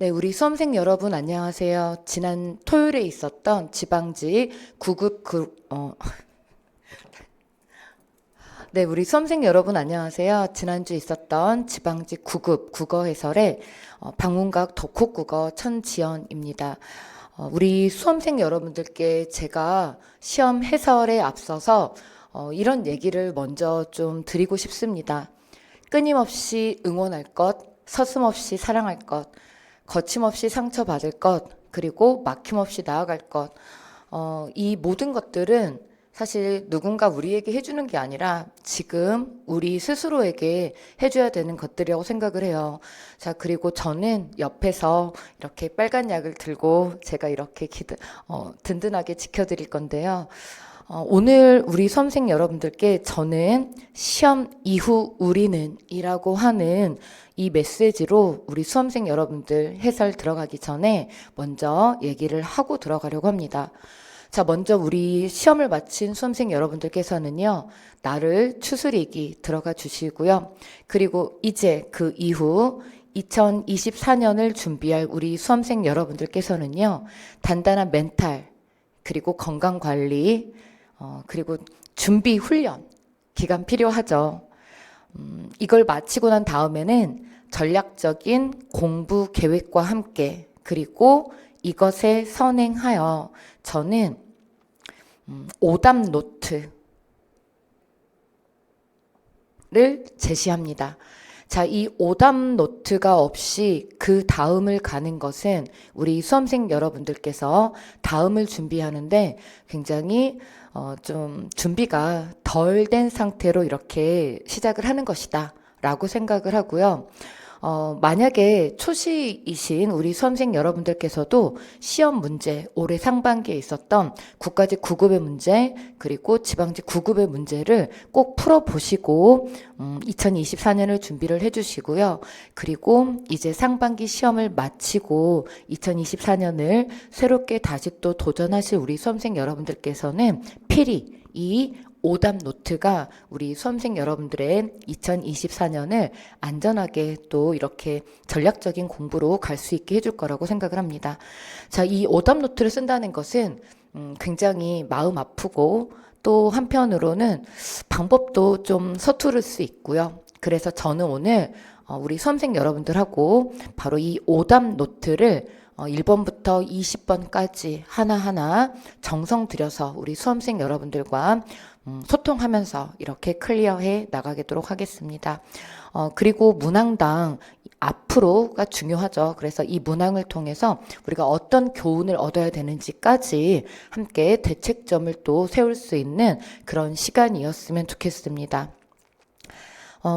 네, 우리 수험생 여러분 안녕하세요. 지난 토요일에 있었던 지방지 9급 네, 우리 수험생 여러분 안녕하세요. 지난주 있었던 지방지 9급 국어 해설의 방문각 덕후국어 천지연입니다. 우리 수험생 여러분들께 제가 시험 해설에 앞서서 이런 얘기를 먼저 좀 드리고 싶습니다. 끊임없이 응원할 것, 서슴없이 사랑할 것, 거침없이 상처받을 것, 그리고 막힘없이 나아갈 것. 이 모든 것들은 사실 누군가 우리에게 해주는 게 아니라 지금 우리 스스로에게 해줘야 되는 것들이라고 생각을 해요. 자, 그리고 저는 옆에서 이렇게 빨간 약을 들고 제가 이렇게 든든하게 지켜드릴 건데요. 오늘 우리 수험생 여러분들께 저는 시험 이후 우리는 이라고 하는 이 메시지로 우리 수험생 여러분들 해설 들어가기 전에 먼저 얘기를 하고 들어가려고 합니다. 자, 먼저 우리 시험을 마친 수험생 여러분들께서는요, 나를 추스리기 들어가 주시고요. 그리고 이제 그 이후 2024년을 준비할 우리 수험생 여러분들께서는요, 단단한 멘탈, 그리고 건강 관리, 그리고 준비 훈련 기간 필요하죠. 이걸 마치고 난 다음에는 전략적인 공부 계획과 함께 그리고 이것에 선행하여 저는 오답 노트를 제시합니다. 자, 이 오답 노트가 없이 그 다음을 가는 것은 우리 수험생 여러분들께서 다음을 준비하는데 굉장히 좀 준비가 덜 된 상태로 이렇게 시작을 하는 것이다 라고 생각을 하고요. 만약에 초시이신 우리 수험생 여러분들께서도 시험 문제, 올해 상반기에 있었던 국가직 9급의 문제, 그리고 지방직 9급의 문제를 꼭 풀어보시고, 2024년을 준비를 해주시고요. 그리고 이제 상반기 시험을 마치고 2024년을 새롭게 다시 또 도전하실 우리 수험생 여러분들께서는 필히 이 오답 노트가 우리 수험생 여러분들의 2024년을 안전하게 또 이렇게 전략적인 공부로 갈 수 있게 해줄 거라고 생각을 합니다. 자, 이 오답 노트를 쓴다는 것은 굉장히 마음 아프고 또 한편으로는 방법도 좀 서투를 수 있고요. 그래서 저는 오늘 우리 수험생 여러분들하고 바로 이 오답 노트를 1번부터 20번까지 하나하나 정성 들여서 우리 수험생 여러분들과 소통하면서 이렇게 클리어해 나가도록 하겠습니다. 그리고 문항당 앞으로가 중요하죠. 그래서 이 문항을 통해서 우리가 어떤 교훈을 얻어야 되는지까지 함께 대책점을 또 세울 수 있는 그런 시간이었으면 좋겠습니다.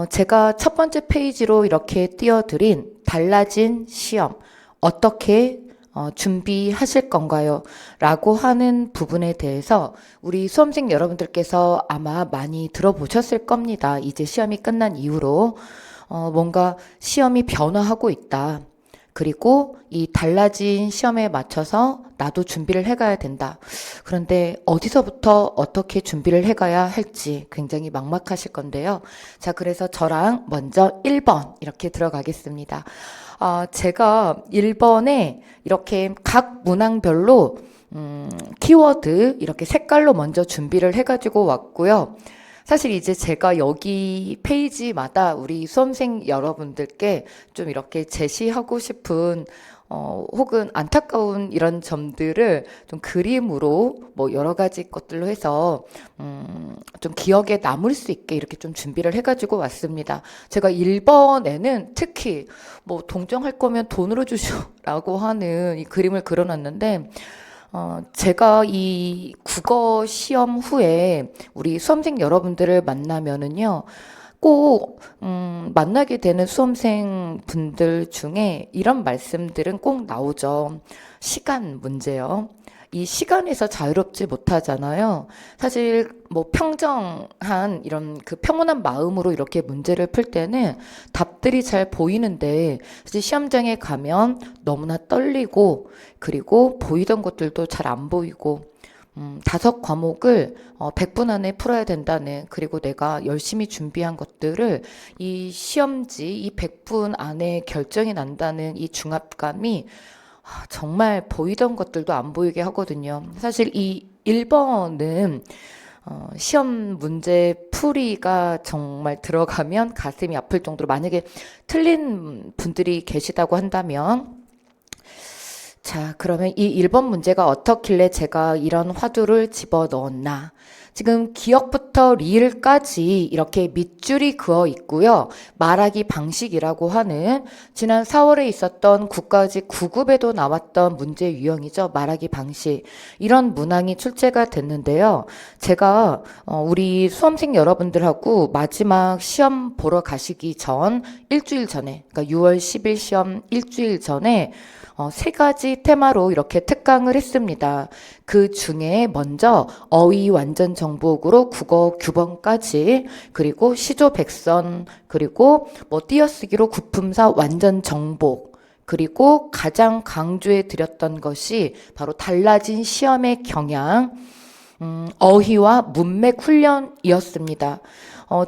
제가 첫 번째 페이지로 이렇게 띄워드린 달라진 시험, 어떻게 준비하실 건가요? 라고 하는 부분에 대해서 우리 수험생 여러분들께서 아마 많이 들어보셨을 겁니다. 이제 시험이 끝난 이후로 뭔가 시험이 변화하고 있다. 그리고 이 달라진 시험에 맞춰서 나도 준비를 해가야 된다. 그런데 어디서부터 어떻게 준비를 해가야 할지 굉장히 막막하실 건데요. 자, 그래서 저랑 먼저 1번 이렇게 들어가겠습니다. 제가 1번에 이렇게 각 문항별로 키워드 이렇게 색깔로 먼저 준비를 해가지고 왔고요. 사실 이제 제가 여기 페이지마다 우리 수험생 여러분들께 좀 이렇게 제시하고 싶은 혹은 안타까운 이런 점들을 좀 그림으로 뭐 여러 가지 것들로 해서 좀 기억에 남을 수 있게 이렇게 좀 준비를 해가지고 왔습니다. 제가 1번에는 특히 뭐 동정할 거면 돈으로 주시오라고 하는 이 그림을 그려놨는데 제가 이 국어 시험 후에 우리 수험생 여러분들을 만나면은요, 꼭, 만나게 되는 수험생 분들 중에 이런 말씀들은 꼭 나오죠. 시간 문제요. 이 시간에서 자유롭지 못하잖아요. 사실 뭐 평정한 이런 그 평온한 마음으로 이렇게 문제를 풀 때는 답들이 잘 보이는데 사실 시험장에 가면 너무나 떨리고 그리고 보이던 것들도 잘 안 보이고 5 과목을 100분 안에 풀어야 된다는, 그리고 내가 열심히 준비한 것들을 이 시험지 이 100분 안에 결정이 난다는 이 중압감이 정말 보이던 것들도 안 보이게 하거든요. 사실 이 1번은 시험 문제 풀이가 정말 들어가면 가슴이 아플 정도로, 만약에 틀린 분들이 계시다고 한다면, 자, 그러면 이 1번 문제가 어떻길래 제가 이런 화두를 집어 넣었나? 지금 기억부터 리을까지 이렇게 밑줄이 그어 있고요. 말하기 방식이라고 하는 지난 4월에 있었던 국가직 9급에도 나왔던 문제 유형이죠. 말하기 방식. 이런 문항이 출제가 됐는데요. 제가 우리 수험생 여러분들하고 마지막 시험 보러 가시기 전 일주일 전에, 그러니까 6월 10일 시험 일주일 전에 3가지 테마로 이렇게 특강을 했습니다. 그 중에 먼저 어휘 완전 정복으로 국어 규범까지, 그리고 시조 백선, 그리고 뭐 띄어쓰기로 구품사 완전 정복, 그리고 가장 강조해 드렸던 것이 바로 달라진 시험의 경향, 어휘와 문맥 훈련이었습니다.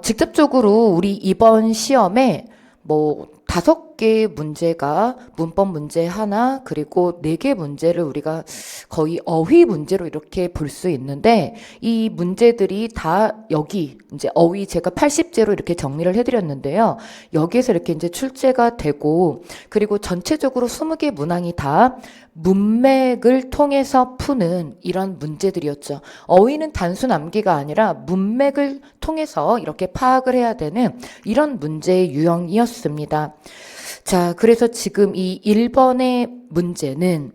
직접적으로 우리 이번 시험에 뭐 5개 문제가 문법 문제 하나, 그리고 4개 문제를 우리가 거의 어휘 문제로 이렇게 볼 수 있는데, 이 문제들이 다 여기 이제 어휘 제가 80제로 이렇게 정리를 해드렸는데요. 여기에서 이렇게 이제 출제가 되고, 그리고 전체적으로 20개 문항이 다 문맥을 통해서 푸는 이런 문제들이었죠. 어휘는 단순 암기가 아니라 문맥을 통해서 이렇게 파악을 해야 되는 이런 문제 유형이었습니다. 자, 그래서 지금 이 1번의 문제는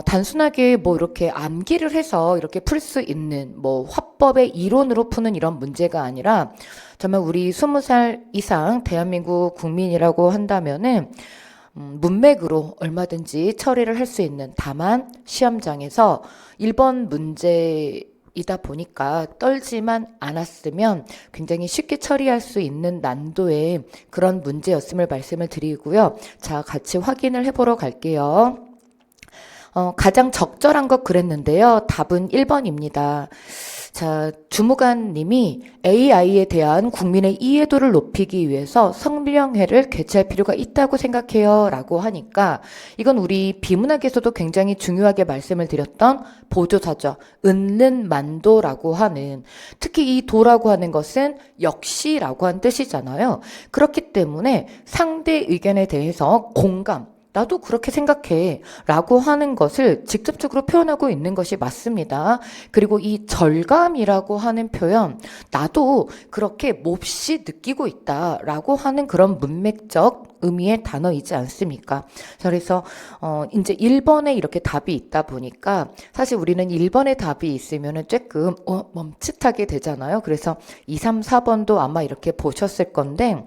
단순하게 뭐 이렇게 암기를 해서 이렇게 풀 수 있는 뭐 화법의 이론으로 푸는 이런 문제가 아니라, 정말 우리 20살 이상 대한민국 국민이라고 한다면은 문맥으로 얼마든지 처리를 할 수 있는, 다만 시험장에서 1번 문제이다 보니까 떨지만 않았으면 굉장히 쉽게 처리할 수 있는 난도의 그런 문제였음을 말씀을 드리고요. 자, 같이 확인을 해보러 갈게요. 가장 적절한 것 그랬는데요. 답은 1번입니다. 자, 주무관님이 AI에 대한 국민의 이해도를 높이기 위해서 성명회를 개최할 필요가 있다고 생각해요 라고 하니까, 이건 우리 비문학에서도 굉장히 중요하게 말씀을 드렸던 보조사죠. 은는 만도라고 하는, 특히 이 도라고 하는 것은 역시라고 한 뜻이잖아요. 그렇기 때문에 상대 의견에 대해서 공감, 나도 그렇게 생각해 라고 하는 것을 직접적으로 표현하고 있는 것이 맞습니다. 그리고 이 절감이라고 하는 표현, 나도 그렇게 몹시 느끼고 있다 라고 하는 그런 문맥적 의미의 단어이지 않습니까? 그래서 이제 1번에 이렇게 답이 있다 보니까, 사실 우리는 1번에 답이 있으면은 조금 멈칫하게 되잖아요. 그래서 2, 3, 4번도 아마 이렇게 보셨을 건데,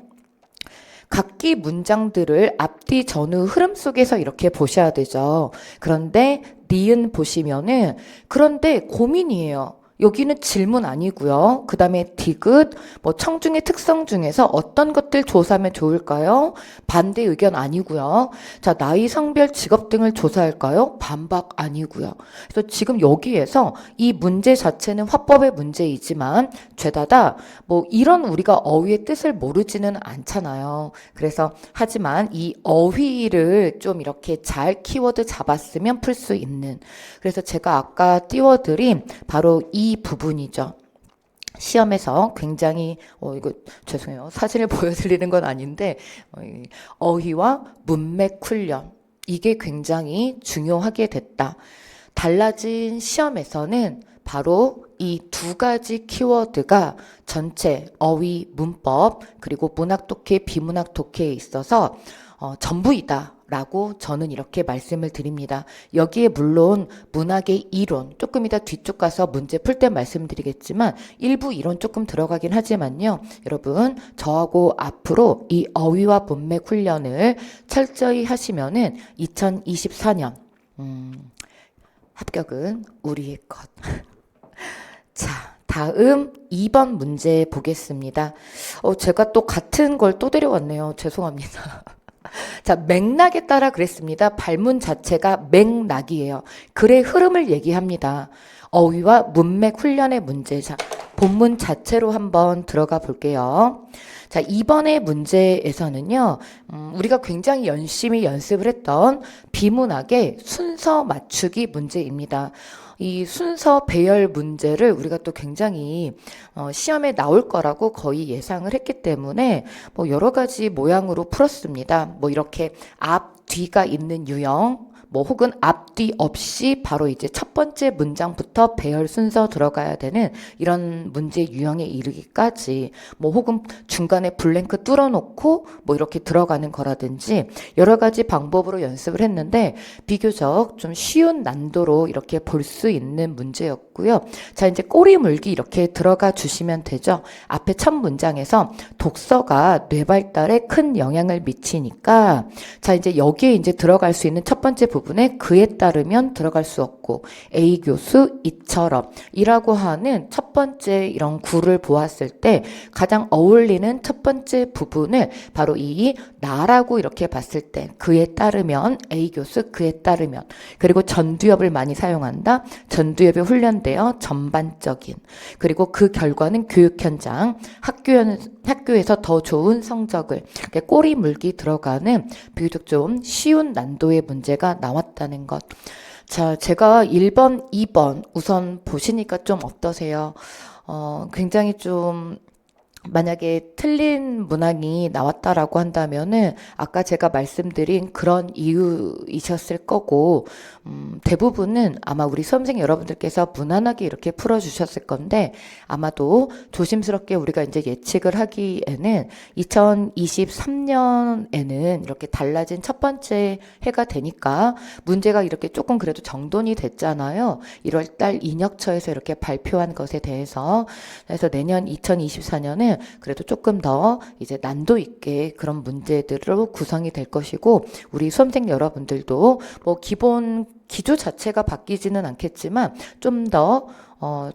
각기 문장들을 앞뒤 전후 흐름 속에서 이렇게 보셔야 되죠. 그런데 니은 보시면은, 그런데 고민이에요. 여기는 질문 아니고요. 그 다음에 디귿, 뭐 청중의 특성 중에서 어떤 것들 조사하면 좋을까요? 반대 의견 아니고요. 자, 나이, 성별, 직업 등을 조사할까요? 반박 아니고요. 그래서 지금 여기에서 이 문제 자체는 화법의 문제이지만 죄다다 뭐 이런 우리가 어휘의 뜻을 모르지는 않잖아요. 그래서 하지만 이 어휘를 좀 이렇게 잘 키워드 잡았으면 풀 수 있는, 그래서 제가 아까 띄워드린 바로 이 부분이죠. 시험에서 굉장히 이거 죄송해요. 사진을 보여드리는 건 아닌데, 어휘와 문맥 훈련, 이게 굉장히 중요하게 됐다. 달라진 시험에서는 바로 이 2가지 키워드가 전체 어휘, 문법, 그리고 문학 독해, 비문학 독해에 있어서 전부이다 라고 저는 이렇게 말씀을 드립니다. 여기에 물론 문학의 이론, 조금 이따 뒤쪽 가서 문제 풀 때 말씀드리겠지만 일부 이론 조금 들어가긴 하지만요. 여러분, 저하고 앞으로 이 어휘와 문맥 훈련을 철저히 하시면은 2024년 합격은 우리의 것. 자, 다음 2번 문제 보겠습니다. 제가 또 같은 걸 또 데려왔네요. 죄송합니다. 자, 맥락에 따라 그랬습니다. 발문 자체가 맥락이에요. 글의 흐름을 얘기합니다. 어휘와 문맥 훈련의 문제. 자, 본문 자체로 한번 들어가 볼게요. 자, 이번에 문제에서는요, 우리가 굉장히 열심히 연습을 했던 비문학의 순서 맞추기 문제입니다. 이 순서 배열 문제를 우리가 또 굉장히 시험에 나올 거라고 거의 예상을 했기 때문에 뭐 여러 가지 모양으로 풀었습니다. 뭐 이렇게 앞, 뒤가 있는 유형, 뭐 혹은 앞뒤 없이 바로 이제 첫 번째 문장부터 배열 순서 들어가야 되는 이런 문제 유형에 이르기까지 뭐 혹은 중간에 블랭크 뚫어놓고 뭐 이렇게 들어가는 거라든지 여러 가지 방법으로 연습을 했는데 비교적 좀 쉬운 난도로 이렇게 볼 수 있는 문제였고요. 자, 이제 꼬리 물기 이렇게 들어가 주시면 되죠. 앞에 첫 문장에서 독서가 뇌 발달에 큰 영향을 미치니까 자, 이제 여기에 이제 들어갈 수 있는 첫 번째 부분에 그에 따르면 들어갈 수 없고 A 교수 이처럼 이라고 하는 첫 번째 이런 구를 보았을 때 가장 어울리는 첫 번째 부분을 바로 이 나라고 이렇게 봤을 때 그에 따르면 A 교수 그에 따르면 그리고 전두엽을 많이 사용한다. 전두엽이 훈련되어 전반적인 그리고 그 결과는 교육 현장 학교에서 더 좋은 성적을 이렇게 꼬리 물기 들어가는 비교적 좀 쉬운 난도의 문제가 나왔다는 것. 자, 제가 1번, 2번 우선 보시니까 좀 어떠세요? 굉장히 좀 만약에 틀린 문항이 나왔다라고 한다면은 아까 제가 말씀드린 그런 이유이셨을 거고 대부분은 아마 우리 수험생 여러분들께서 무난하게 이렇게 풀어주셨을 건데 아마도 조심스럽게 우리가 이제 예측을 하기에는 2023년에는 이렇게 달라진 첫 번째 해가 되니까 문제가 이렇게 조금 그래도 정돈이 됐잖아요. 1월달 인혁처에서 이렇게 발표한 것에 대해서 그래서 내년 2024년은 그래도 조금 더 이제 난도 있게 그런 문제들로 구성이 될 것이고 우리 수험생 여러분들도 뭐 기본 기조 자체가 바뀌지는 않겠지만 좀 더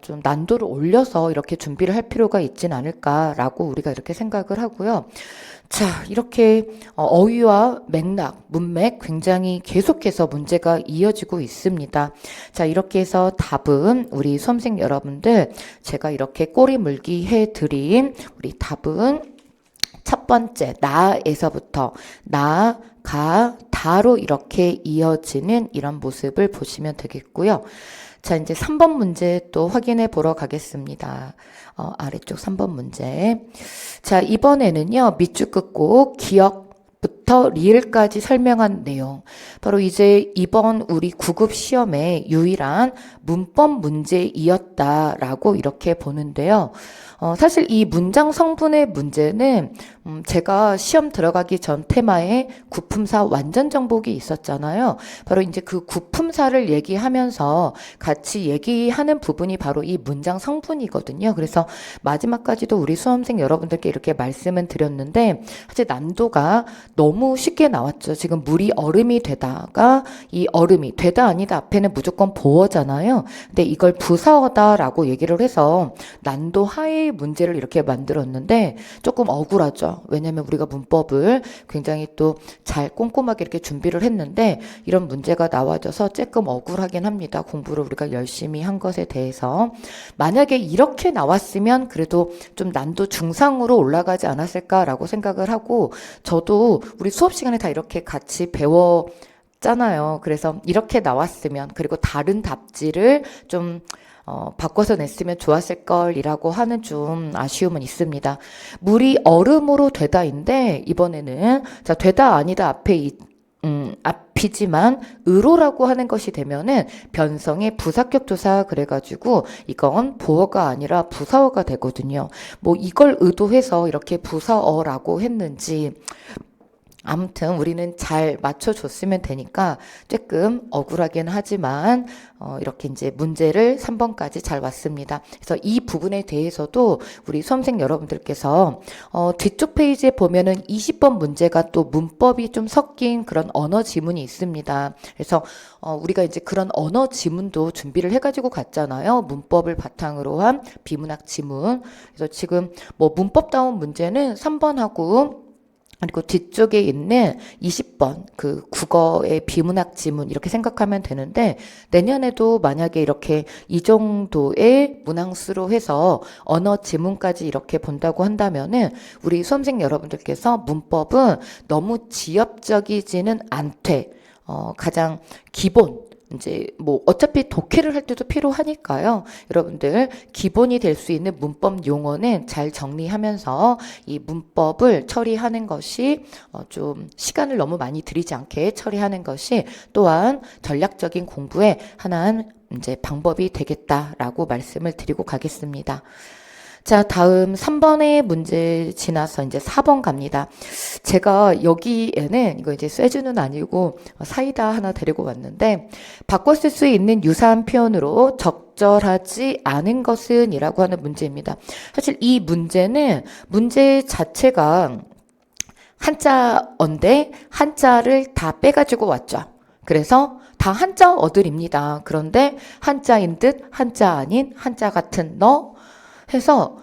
좀 난도를 올려서 이렇게 준비를 할 필요가 있진 않을까라고 우리가 이렇게 생각을 하고요. 자, 이렇게 어휘와 맥락, 문맥 굉장히 계속해서 문제가 이어지고 있습니다. 자, 이렇게 해서 답은 우리 수험생 여러분들 제가 이렇게 꼬리 물기 해드린 우리 답은 첫 번째 나에서부터 나, 가, 다로 이렇게 이어지는 이런 모습을 보시면 되겠고요. 자, 이제 3번 문제 또 확인해 보러 가겠습니다. 아래쪽 3번 문제. 자, 이번에는요, 밑줄 긋고 기억부터 리을까지 설명한 내용. 바로 이제 이번 우리 9급 시험의 유일한 문법 문제이었다라고 이렇게 보는데요. 사실 이 문장 성분의 문제는 제가 시험 들어가기 전 테마에 구품사 완전 정복이 있었잖아요. 바로 이제 그 구품사를 얘기하면서 같이 얘기하는 부분이 바로 이 문장 성분이거든요. 그래서 마지막까지도 우리 수험생 여러분들께 이렇게 말씀은 드렸는데 사실 난도가 너무 쉽게 나왔죠. 지금 물이 얼음이 되다가 이 얼음이 되다 아니다 앞에는 무조건 보어잖아요. 근데 이걸 부사어다라고 얘기를 해서 난도 하의 문제를 이렇게 만들었는데 조금 억울하죠. 왜냐하면 우리가 문법을 굉장히 또 잘 꼼꼼하게 이렇게 준비를 했는데 이런 문제가 나와져서 조금 억울하긴 합니다. 공부를 우리가 열심히 한 것에 대해서. 만약에 이렇게 나왔으면 그래도 좀 난도 중상으로 올라가지 않았을까라고 생각을 하고 저도 우리 수업 시간에 다 이렇게 같이 잖아요. 그래서 이렇게 나왔으면 그리고 다른 답지를 좀 바꿔서 냈으면 좋았을 걸이라고 하는 좀 아쉬움은 있습니다. 물이 얼음으로 되다인데 이번에는 자 되다 아니다 앞이지만 의로라고 하는 것이 되면은 변성의 부사격 조사 그래가지고 이건 보어가 아니라 부사어가 되거든요. 뭐 이걸 의도해서 이렇게 부사어라고 했는지 아무튼 우리는 잘 맞춰줬으면 되니까 조금 억울하긴 하지만 이렇게 이제 문제를 3번까지 잘 왔습니다. 그래서 이 부분에 대해서도 우리 수험생 여러분들께서 뒤쪽 페이지에 보면은 20번 문제가 또 문법이 좀 섞인 그런 언어 지문이 있습니다. 그래서 우리가 이제 그런 언어 지문도 준비를 해가지고 갔잖아요. 문법을 바탕으로 한 비문학 지문. 그래서 지금 뭐 문법다운 문제는 3번하고 그리고 뒤쪽에 있는 20번 그 국어의 비문학 지문 이렇게 생각하면 되는데 내년에도 만약에 이렇게 이 정도의 문항수로 해서 언어 지문까지 이렇게 본다고 한다면은 우리 수험생 여러분들께서 문법은 너무 지엽적이지는 않되 가장 기본 이제 뭐 어차피 독해를 할 때도 필요하니까요. 여러분들 기본이 될 수 있는 문법 용어는 잘 정리하면서 이 문법을 처리하는 것이 좀 시간을 너무 많이 들이지 않게 처리하는 것이 또한 전략적인 공부의 하나의 이제 방법이 되겠다라고 말씀을 드리고 가겠습니다. 자, 다음 3번의 문제 지나서 이제 4번 갑니다. 제가 여기에는 이거 이제 쇠주는 아니고 사이다 하나 데리고 왔는데 바꿔 쓸 수 있는 유사한 표현으로 적절하지 않은 것은 이라고 하는 문제입니다. 사실 이 문제는 문제 자체가 한자어인데 한자를 다 빼가지고 왔죠. 그래서 다 한자어들입니다. 그런데 한자인 듯 한자 아닌 한자 같은 너 해서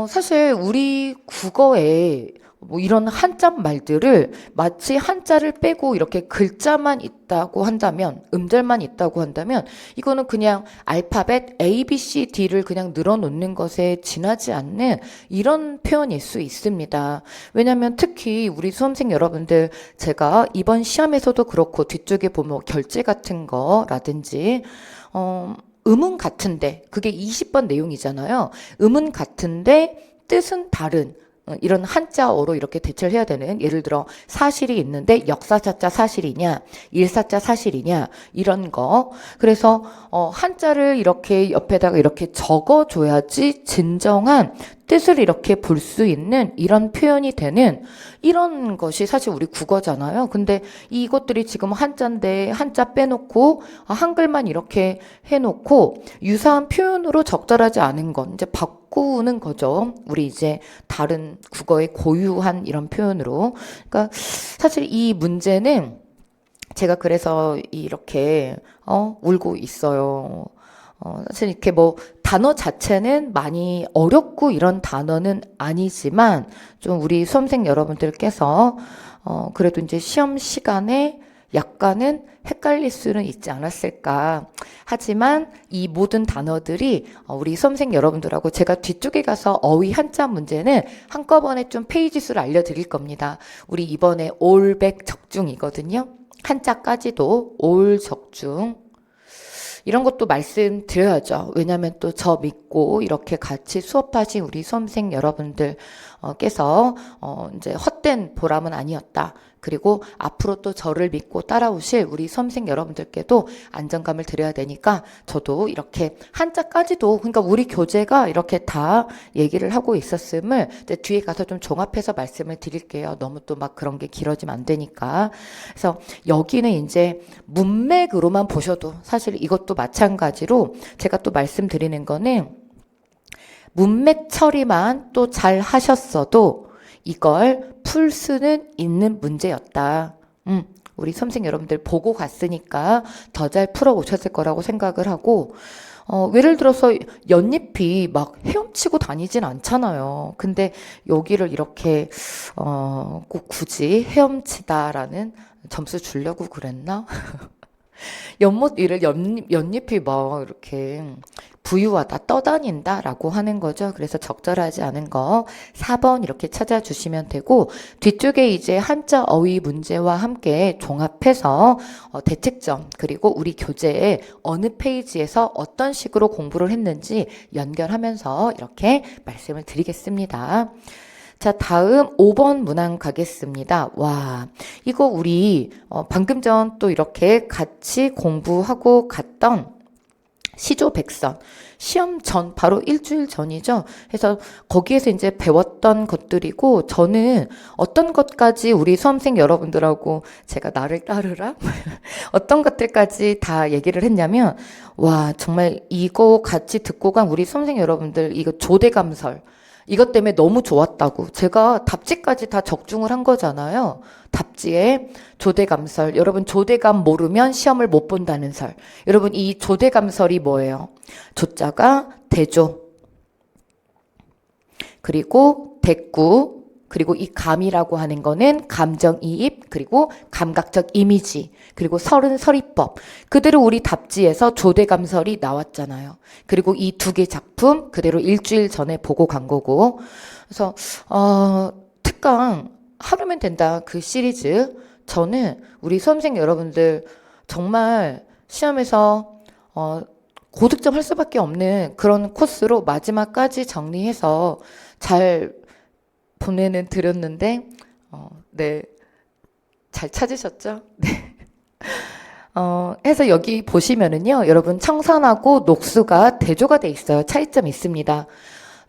사실 우리 국어에 뭐 이런 한자 말들을 마치 한자를 빼고 이렇게 글자만 있다고 한다면, 음절만 있다고 한다면 이거는 그냥 알파벳 A, B, C, D를 그냥 늘어놓는 것에 지나지 않는 이런 표현일 수 있습니다. 왜냐하면 특히 우리 수험생 여러분들 제가 이번 시험에서도 그렇고 뒤쪽에 보면 결제 같은 거라든지 음은 같은데 그게 20번 내용이잖아요. 음은 같은데 뜻은 다른 이런 한자어로 이렇게 대처를 해야 되는 예를 들어 사실이 있는데 역사자자 사실이냐 일사자 사실이냐 이런 거 그래서 한자를 이렇게 옆에다가 이렇게 적어줘야지 진정한 뜻을 이렇게 볼 수 있는 이런 표현이 되는 이런 것이 사실 우리 국어잖아요. 근데 이것들이 지금 한자인데 한자 빼놓고 한글만 이렇게 해놓고 유사한 표현으로 적절하지 않은 건 이제 바꾸는 거죠. 우리 이제 다른 국어의 고유한 이런 표현으로. 그러니까 사실 이 문제는 제가 그래서 이렇게 울고 있어요. 사실 이렇게 뭐 단어 자체는 많이 어렵고 이런 단어는 아니지만 좀 우리 수험생 여러분들께서 그래도 이제 시험 시간에 약간은 헷갈릴 수는 있지 않았을까. 하지만 이 모든 단어들이 우리 수험생 여러분들하고 제가 뒤쪽에 가서 어휘 한자 문제는 한꺼번에 좀 페이지 수를 알려드릴 겁니다. 우리 이번에 올백 적중이거든요. 한자까지도 올 적중. 이런 것도 말씀드려야죠. 왜냐하면 또 저 믿고 이렇게 같이 수업하신 우리 수험생 여러분들께서 이제 헛된 보람은 아니었다. 그리고 앞으로 또 저를 믿고 따라오실 우리 수험생 여러분들께도 안정감을 드려야 되니까 저도 이렇게 한자까지도 그러니까 우리 교재가 이렇게 다 얘기를 하고 있었음을 이제 뒤에 가서 좀 종합해서 말씀을 드릴게요. 너무 또 막 그런 게 길어지면 안 되니까. 그래서 여기는 이제 문맥으로만 보셔도 사실 이것도 마찬가지로 제가 또 말씀드리는 거는 문맥 처리만 또 잘 하셨어도 이걸 풀 수는 있는 문제였다. 우리 수험생 여러분들 보고 갔으니까 더 잘 풀어 오셨을 거라고 생각을 하고 예를 들어서 연잎이 막 헤엄치고 다니진 않잖아요. 근데 여기를 이렇게 꼭 굳이 헤엄치다라는 점수 주려고 그랬나? 연못 위를 연잎이 막 이렇게 부유하다 떠다닌다라고 하는 거죠. 그래서 적절하지 않은 거 4번 이렇게 찾아주시면 되고 뒤쪽에 이제 한자 어휘 문제와 함께 종합해서 대책점 그리고 우리 교재에 어느 페이지에서 어떤 식으로 공부를 했는지 연결하면서 이렇게 말씀을 드리겠습니다. 자, 다음 5번 문항 가겠습니다. 와, 이거 우리 방금 전 또 이렇게 같이 공부하고 갔던 시조백선 시험 전 바로 일주일 전이죠. 그래서 거기에서 이제 배웠던 것들이고 저는 어떤 것까지 우리 수험생 여러분들하고 제가 나를 따르라 어떤 것들까지 다 얘기를 했냐면 와 정말 이거 같이 듣고 간 우리 수험생 여러분들 이거 조대감설 이것 때문에 너무 좋았다고 제가 답지까지 다 적중을 한 거잖아요. 답지에 조대감설 여러분 조대감 모르면 시험을 못 본다는 설 여러분 이 조대감설이 뭐예요? 조자가 대조 그리고 대구 그리고 이 감이라고 하는 거는 감정이입, 그리고 감각적 이미지, 그리고 설이법. 그대로 우리 답지에서 조대감설이 나왔잖아요. 그리고 이 두 개 작품 그대로 일주일 전에 보고 간 거고. 그래서 특강 하루면 된다 그 시리즈, 저는 우리 수험생 여러분들 정말 시험에서 고득점 할 수밖에 없는 그런 코스로 마지막까지 정리해서 잘 보내는 드렸는데 네, 잘 찾으셨죠? 네. 해서 여기 보시면은요, 여러분 청산하고 녹수가 대조가 돼 있어요. 차이점이 있습니다.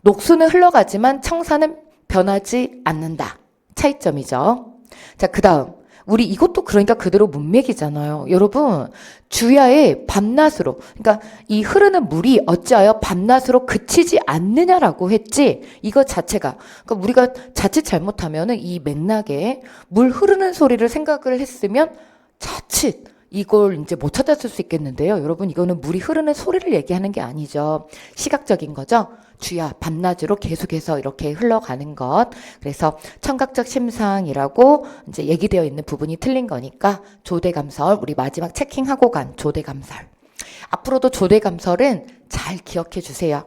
녹수는 흘러가지만 청산은 변하지 않는다. 차이점이죠. 자, 그 다음. 우리 이것도 그러니까 그대로 문맥이잖아요. 여러분, 주야의 밤낮으로, 그러니까 이 흐르는 물이 어찌하여 밤낮으로 그치지 않느냐라고 했지, 이거 자체가. 그러니까 우리가 자칫 잘못하면은 이 맥락에 물 흐르는 소리를 생각을 했으면 자칫 이걸 이제 못 찾았을 수 있겠는데요. 여러분, 이거는 물이 흐르는 소리를 얘기하는 게 아니죠. 시각적인 거죠. 주야, 밤낮으로 계속해서 이렇게 흘러가는 것. 그래서 청각적 심상이라고 이제 얘기되어 있는 부분이 틀린 거니까 조대감설, 우리 마지막 체킹하고 간 조대감설. 앞으로도 조대감설은 잘 기억해 주세요.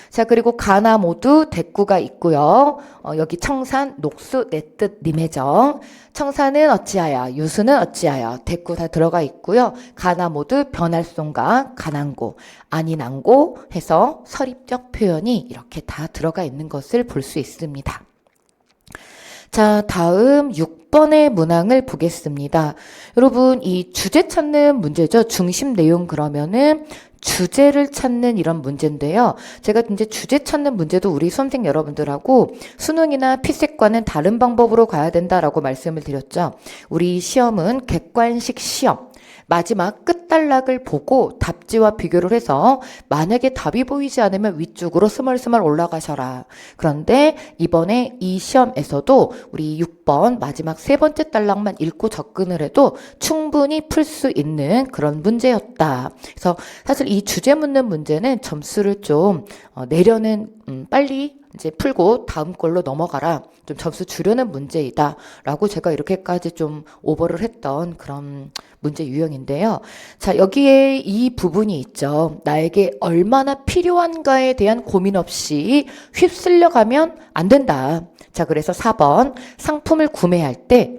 자, 그리고 가나 모두 대꾸가 있고요. 여기 청산, 녹수, 내 뜻, 님의정. 청산은 어찌하여, 유수는 어찌하여, 대꾸 다 들어가 있고요. 가나 모두 변할송가, 가난고, 아니난고 해서 설입적 표현이 이렇게 다 들어가 있는 것을 볼 수 있습니다. 자, 다음 6번의 문항을 보겠습니다. 여러분, 이 주제 찾는 문제죠. 중심 내용 그러면은 주제를 찾는 이런 문제인데요. 제가 이제 주제 찾는 문제도 우리 수험생 여러분들하고 수능이나 피색과는 다른 방법으로 가야 된다라고 말씀을 드렸죠. 우리 시험은 객관식 시험. 마지막 끝단락을 보고 답지와 비교를 해서 만약에 답이 보이지 않으면 위쪽으로 스멀스멀 올라가셔라. 그런데 이번에 이 시험에서도 우리 6번 마지막 세 번째 단락만 읽고 접근을 해도 충분히 풀 수 있는 그런 문제였다. 그래서 사실 이 주제 묻는 문제는 점수를 좀 내려는 빨리 이제 풀고 다음 걸로 넘어가라. 좀 점수 주려는 문제이다. 라고 제가 이렇게까지 좀 오버를 했던 그런 문제 유형인데요. 자, 여기에 이 부분이 있죠. 나에게 얼마나 필요한가에 대한 고민 없이 휩쓸려 가면 안 된다. 자, 그래서 4번. 상품을 구매할 때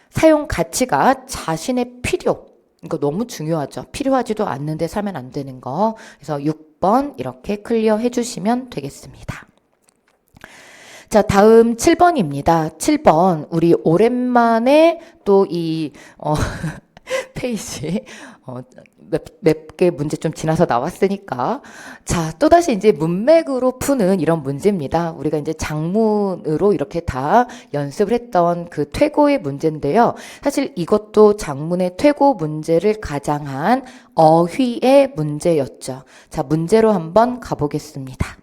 사용 가치가 자신의 필요. 이거 너무 중요하죠. 필요하지도 않는데 사면 안 되는 거. 그래서 6번 이렇게 클리어 해주시면 되겠습니다. 자, 다음 7번입니다. 7번. 우리 오랜만에 또 이, 페이지, 몇 개 문제 좀 지나서 나왔으니까. 자, 또다시 이제 문맥으로 푸는 이런 문제입니다. 우리가 이제 장문으로 이렇게 다 연습을 했던 그 퇴고의 문제인데요. 사실 이것도 장문의 퇴고 문제를 가장한 어휘의 문제였죠. 자, 문제로 한번 가보겠습니다.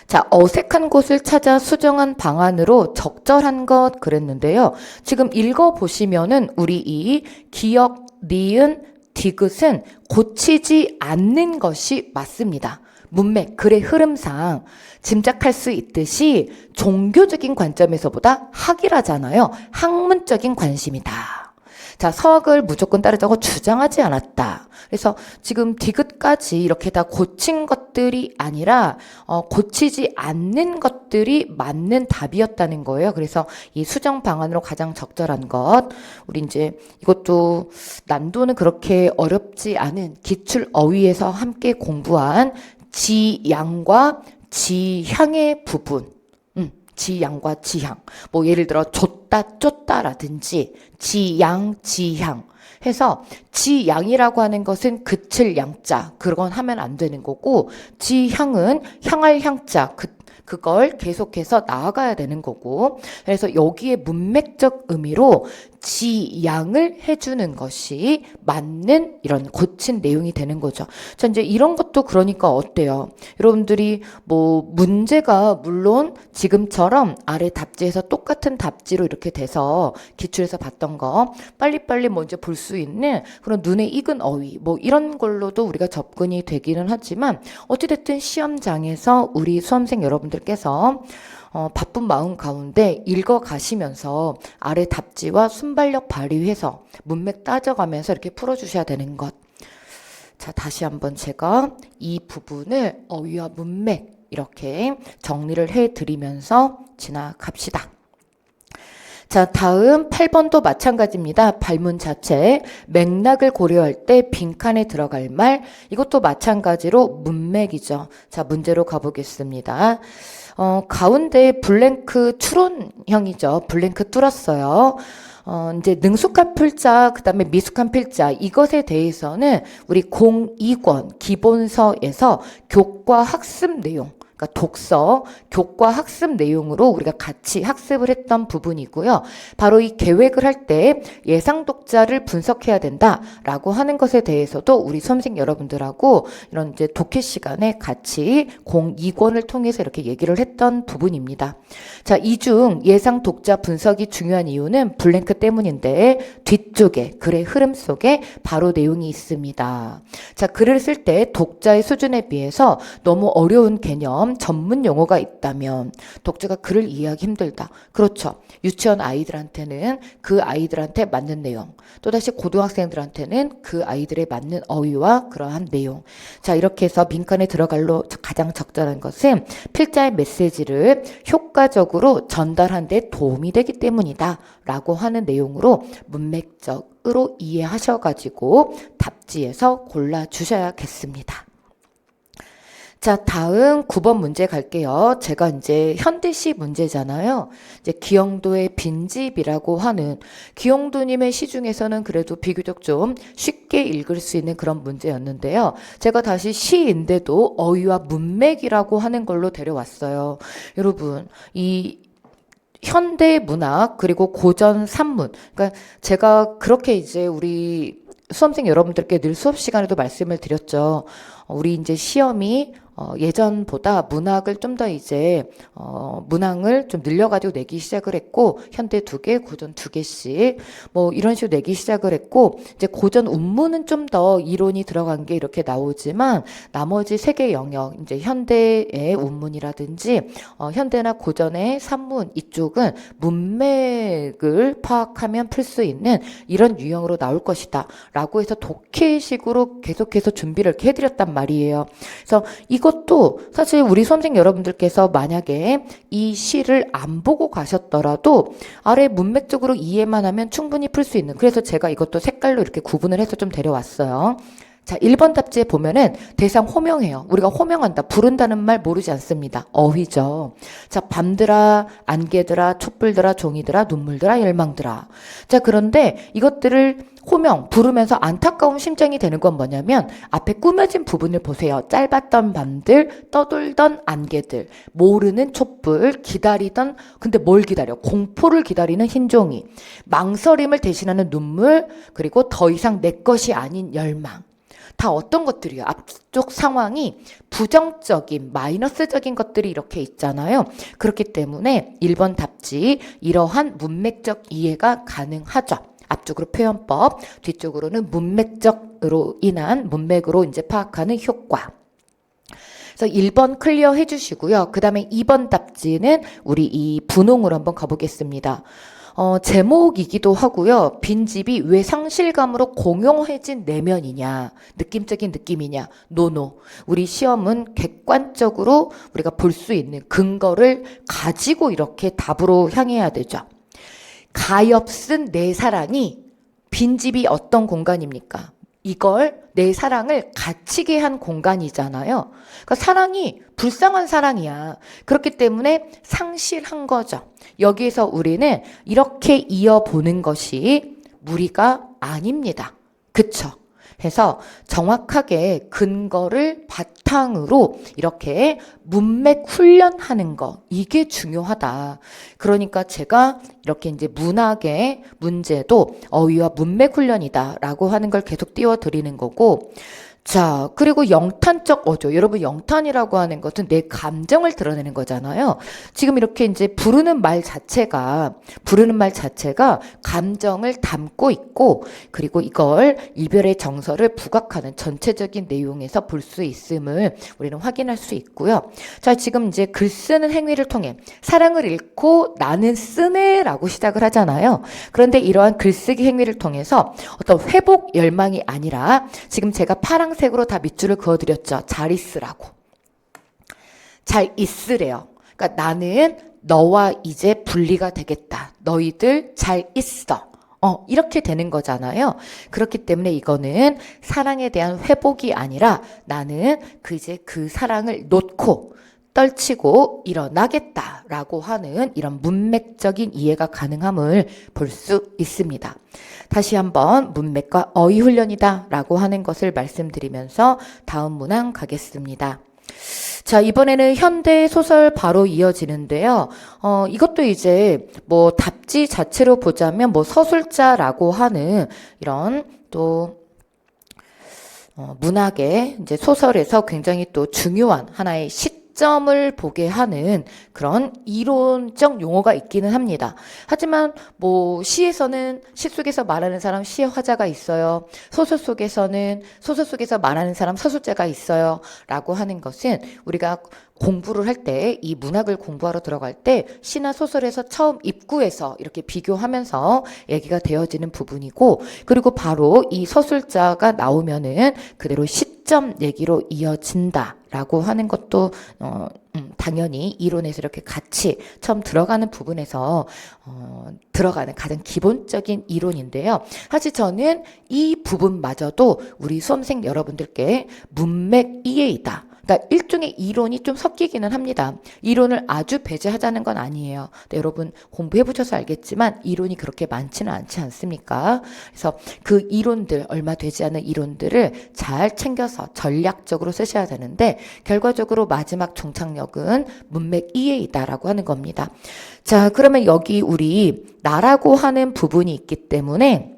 자, 어색한 곳을 찾아 수정한 방안으로 적절한 것 그랬는데요. 지금 읽어보시면은 우리 이 기역, 니은, 디귿은 고치지 않는 것이 맞습니다. 문맥, 글의 흐름상 짐작할 수 있듯이 종교적인 관점에서보다 학이라잖아요. 학문적인 관심이다. 자, 서학을 무조건 따르자고 주장하지 않았다. 그래서 지금 디귿까지 이렇게 다 고친 것들이 아니라 고치지 않는 것들이 맞는 답이었다는 거예요. 그래서 이 수정 방안으로 가장 적절한 것. 우리 이제 이것도 난도는 그렇게 어렵지 않은 기출 어휘에서 함께 공부한 지양과 지향의 부분. 지양과 지향. 뭐 예를 들어 줬다 쫓다라든지 지양 지향 해서 지양이라고 하는 것은 그칠 양자 그건 하면 안 되는 거고 지향은 향할 향자 그걸 계속해서 나아가야 되는 거고 그래서 여기에 문맥적 의미로 지양을 해주는 것이 맞는 이런 고친 내용이 되는 거죠. 자, 이제 이런 것도 그러니까 어때요? 여러분들이 뭐 문제가 물론 지금처럼 아래 답지에서 똑같은 답지로 이렇게 돼서 기출에서 봤던 거 빨리빨리 뭐 이제 볼 볼 수 있는 그런 눈에 익은 어휘, 뭐 이런 걸로도 우리가 접근이 되기는 하지만 어찌됐든 시험장에서 우리 수험생 여러분들께서 바쁜 마음 가운데 읽어가시면서 아래 답지와 순발력 발휘해서 문맥 따져가면서 이렇게 풀어주셔야 되는 것. 자, 다시 한번 제가 이 부분을 어휘와 문맥 이렇게 정리를 해드리면서 지나갑시다. 자, 다음 8번도 마찬가지입니다. 발문 자체, 맥락을 고려할 때 빈칸에 들어갈 말, 이것도 마찬가지로 문맥이죠. 자, 문제로 가보겠습니다. 가운데 블랭크 추론형이죠. 블랭크 뚫었어요. 이제 능숙한 필자, 그 다음에 미숙한 필자, 이것에 대해서는 우리 02권 기본서에서 교과 학습 내용, 그러니까 독서, 교과 학습 내용으로 우리가 같이 학습을 했던 부분이고요. 바로 이 계획을 할 때 예상 독자를 분석해야 된다라고 하는 것에 대해서도 우리 수험생 여러분들하고 이런 이제 독해 시간에 같이 02권을 통해서 이렇게 얘기를 했던 부분입니다. 자, 이 중 예상 독자 분석이 중요한 이유는 블랭크 때문인데 뒤쪽에 글의 흐름 속에 바로 내용이 있습니다. 자, 글을 쓸 때 독자의 수준에 비해서 너무 어려운 개념, 전문 용어가 있다면 독자가 글을 이해하기 힘들다. 그렇죠. 유치원 아이들한테는 그 아이들한테 맞는 내용, 또다시 고등학생들한테는 그 아이들에 맞는 어휘와 그러한 내용. 자, 이렇게 해서 민간에 들어갈로 가장 적절한 것은 필자의 메시지를 효과적으로 전달하는 데 도움이 되기 때문이다 라고 하는 내용으로 문맥적으로 이해하셔가지고 답지에서 골라주셔야겠습니다. 자, 다음 9번 문제 갈게요. 제가 이제 현대시 문제잖아요. 이제 기영도의 빈집이라고 하는 기영도님의 시 중에서는 그래도 비교적 좀 쉽게 읽을 수 있는 그런 문제였는데요. 제가 다시 시인데도 어휘와 문맥이라고 하는 걸로 데려왔어요. 여러분, 이 현대 문학 그리고 고전 산문, 그러니까 제가 그렇게 이제 우리 수험생 여러분들께 늘 수업 시간에도 말씀을 드렸죠. 우리 이제 시험이 예전보다 문학을 좀 더 이제 문항을 좀 늘려가지고 내기 시작을 했고 현대 2개, 고전 2개씩 뭐 이런 식으로 내기 시작을 했고 이제 고전 운문은 좀 더 이론이 들어간 게 이렇게 나오지만 나머지 3개 영역 이제 현대의 운문이라든지 현대나 고전의 산문 이쪽은 문맥을 파악하면 풀 수 있는 이런 유형으로 나올 것이다 라고 해서 독해식으로 계속해서 준비를 이렇게 해드렸단 말이에요. 그래서 이것도 사실 우리 수험생 여러분들께서 만약에 이 시를 안 보고 가셨더라도 아래 문맥적으로 이해만 하면 충분히 풀 수 있는, 그래서 제가 이것도 색깔로 이렇게 구분을 해서 좀 데려왔어요. 자, 1번 답지에 보면은 대상 호명해요. 우리가 호명한다, 부른다는 말 모르지 않습니다. 어휘죠. 자, 밤들아, 안개들아, 촛불들아, 종이들아, 눈물들아, 열망들아. 자, 그런데 이것들을 호명, 부르면서 안타까운 심정이 되는 건 뭐냐면 앞에 꾸며진 부분을 보세요. 짧았던 밤들, 떠돌던 안개들, 모르는 촛불, 기다리던, 근데 뭘 기다려? 공포를 기다리는 흰종이, 망설임을 대신하는 눈물, 그리고 더 이상 내 것이 아닌 열망. 다 어떤 것들이에요? 앞쪽 상황이 부정적인, 마이너스적인 것들이 이렇게 있잖아요. 그렇기 때문에 1번 답지 이러한 문맥적 이해가 가능하죠. 앞쪽으로 표현법, 뒤쪽으로는 문맥적으로 인한 문맥으로 이제 파악하는 효과. 그래서 1번 클리어 해주시고요. 그 다음에 2번 답지는 우리 이 분홍으로 한번 가보겠습니다. 제목이기도 하고요. 빈집이 왜 상실감으로 공용해진 내면이냐, 느낌적인 느낌이냐, 노노. 우리 시험은 객관적으로 우리가 볼 수 있는 근거를 가지고 이렇게 답으로 향해야 되죠. 가엾은 내 사랑이, 빈집이 어떤 공간입니까? 이걸 내 사랑을 갇히게 한 공간이잖아요. 그러니까 사랑이 불쌍한 사랑이야. 그렇기 때문에 상실한 거죠. 여기에서 우리는 이렇게 이어보는 것이 무리가 아닙니다. 그쵸? 해서 정확하게 근거를 바탕으로 이렇게 문맥 훈련하는 거, 이게 중요하다. 그러니까 제가 이렇게 이제 문학의 문제도 어휘와 문맥 훈련이다 라고 하는 걸 계속 띄워드리는 거고, 자, 그리고 영탄적 어조. 여러분, 영탄이라고 하는 것은 내 감정을 드러내는 거잖아요. 지금 이렇게 이제 부르는 말 자체가 감정을 담고 있고, 그리고 이걸 이별의 정서를 부각하는 전체적인 내용에서 볼 수 있음을 우리는 확인할 수 있고요. 자, 지금 이제 글 쓰는 행위를 통해 사랑을 잃고 나는 쓰네라고 시작을 하잖아요. 그런데 이러한 글쓰기 행위를 통해서 어떤 회복 열망이 아니라 지금 제가 파랑색으로 다 밑줄을 그어드렸죠. 잘 있으라고. 잘 있으래요. 그러니까 나는 너와 이제 분리가 되겠다. 너희들 잘 있어. 이렇게 되는 거잖아요. 그렇기 때문에 이거는 사랑에 대한 회복이 아니라 나는 이제 그 사랑을 놓고 떨치고 일어나겠다라고 하는 이런 문맥적인 이해가 가능함을 볼 수 있습니다. 다시 한번 문맥과 어휘 훈련이다라고 하는 것을 말씀드리면서 다음 문항 가겠습니다. 자, 이번에는 현대 소설 바로 이어지는데요. 이것도 이제 뭐 답지 자체로 보자면 뭐 서술자라고 하는 이런 또 문학의 이제 소설에서 굉장히 또 중요한 하나의 시점을 보게 하는 그런 이론적 용어가 있기는 합니다. 하지만 뭐 시에서는 시 속에서 말하는 사람 시의 화자가 있어요. 소설 속에서 말하는 사람 서술자가 있어요. 라고 하는 것은 우리가 공부를 할 때, 이 문학을 공부하러 들어갈 때 시나 소설에서 처음 입구에서 이렇게 비교하면서 얘기가 되어지는 부분이고, 그리고 바로 이 서술자가 나오면은 그대로 시점 얘기로 이어진다라고 하는 것도 당연히 이론에서 이렇게 같이 처음 들어가는 부분에서 들어가는 가장 기본적인 이론인데요. 사실 저는 이 부분마저도 우리 수험생 여러분들께 문맥 이해이다. 그러니까 일종의 이론이 좀 섞이기는 합니다. 이론을 아주 배제하자는 건 아니에요. 근데 여러분 공부해 보셔서 알겠지만 이론이 그렇게 많지는 않지 않습니까? 그래서 그 이론들, 얼마 되지 않은 이론들을 잘 챙겨서 전략적으로 쓰셔야 되는데 결과적으로 마지막 종착역은 문맥 이해이다라고 하는 겁니다. 자, 그러면 여기 우리 나라고 하는 부분이 있기 때문에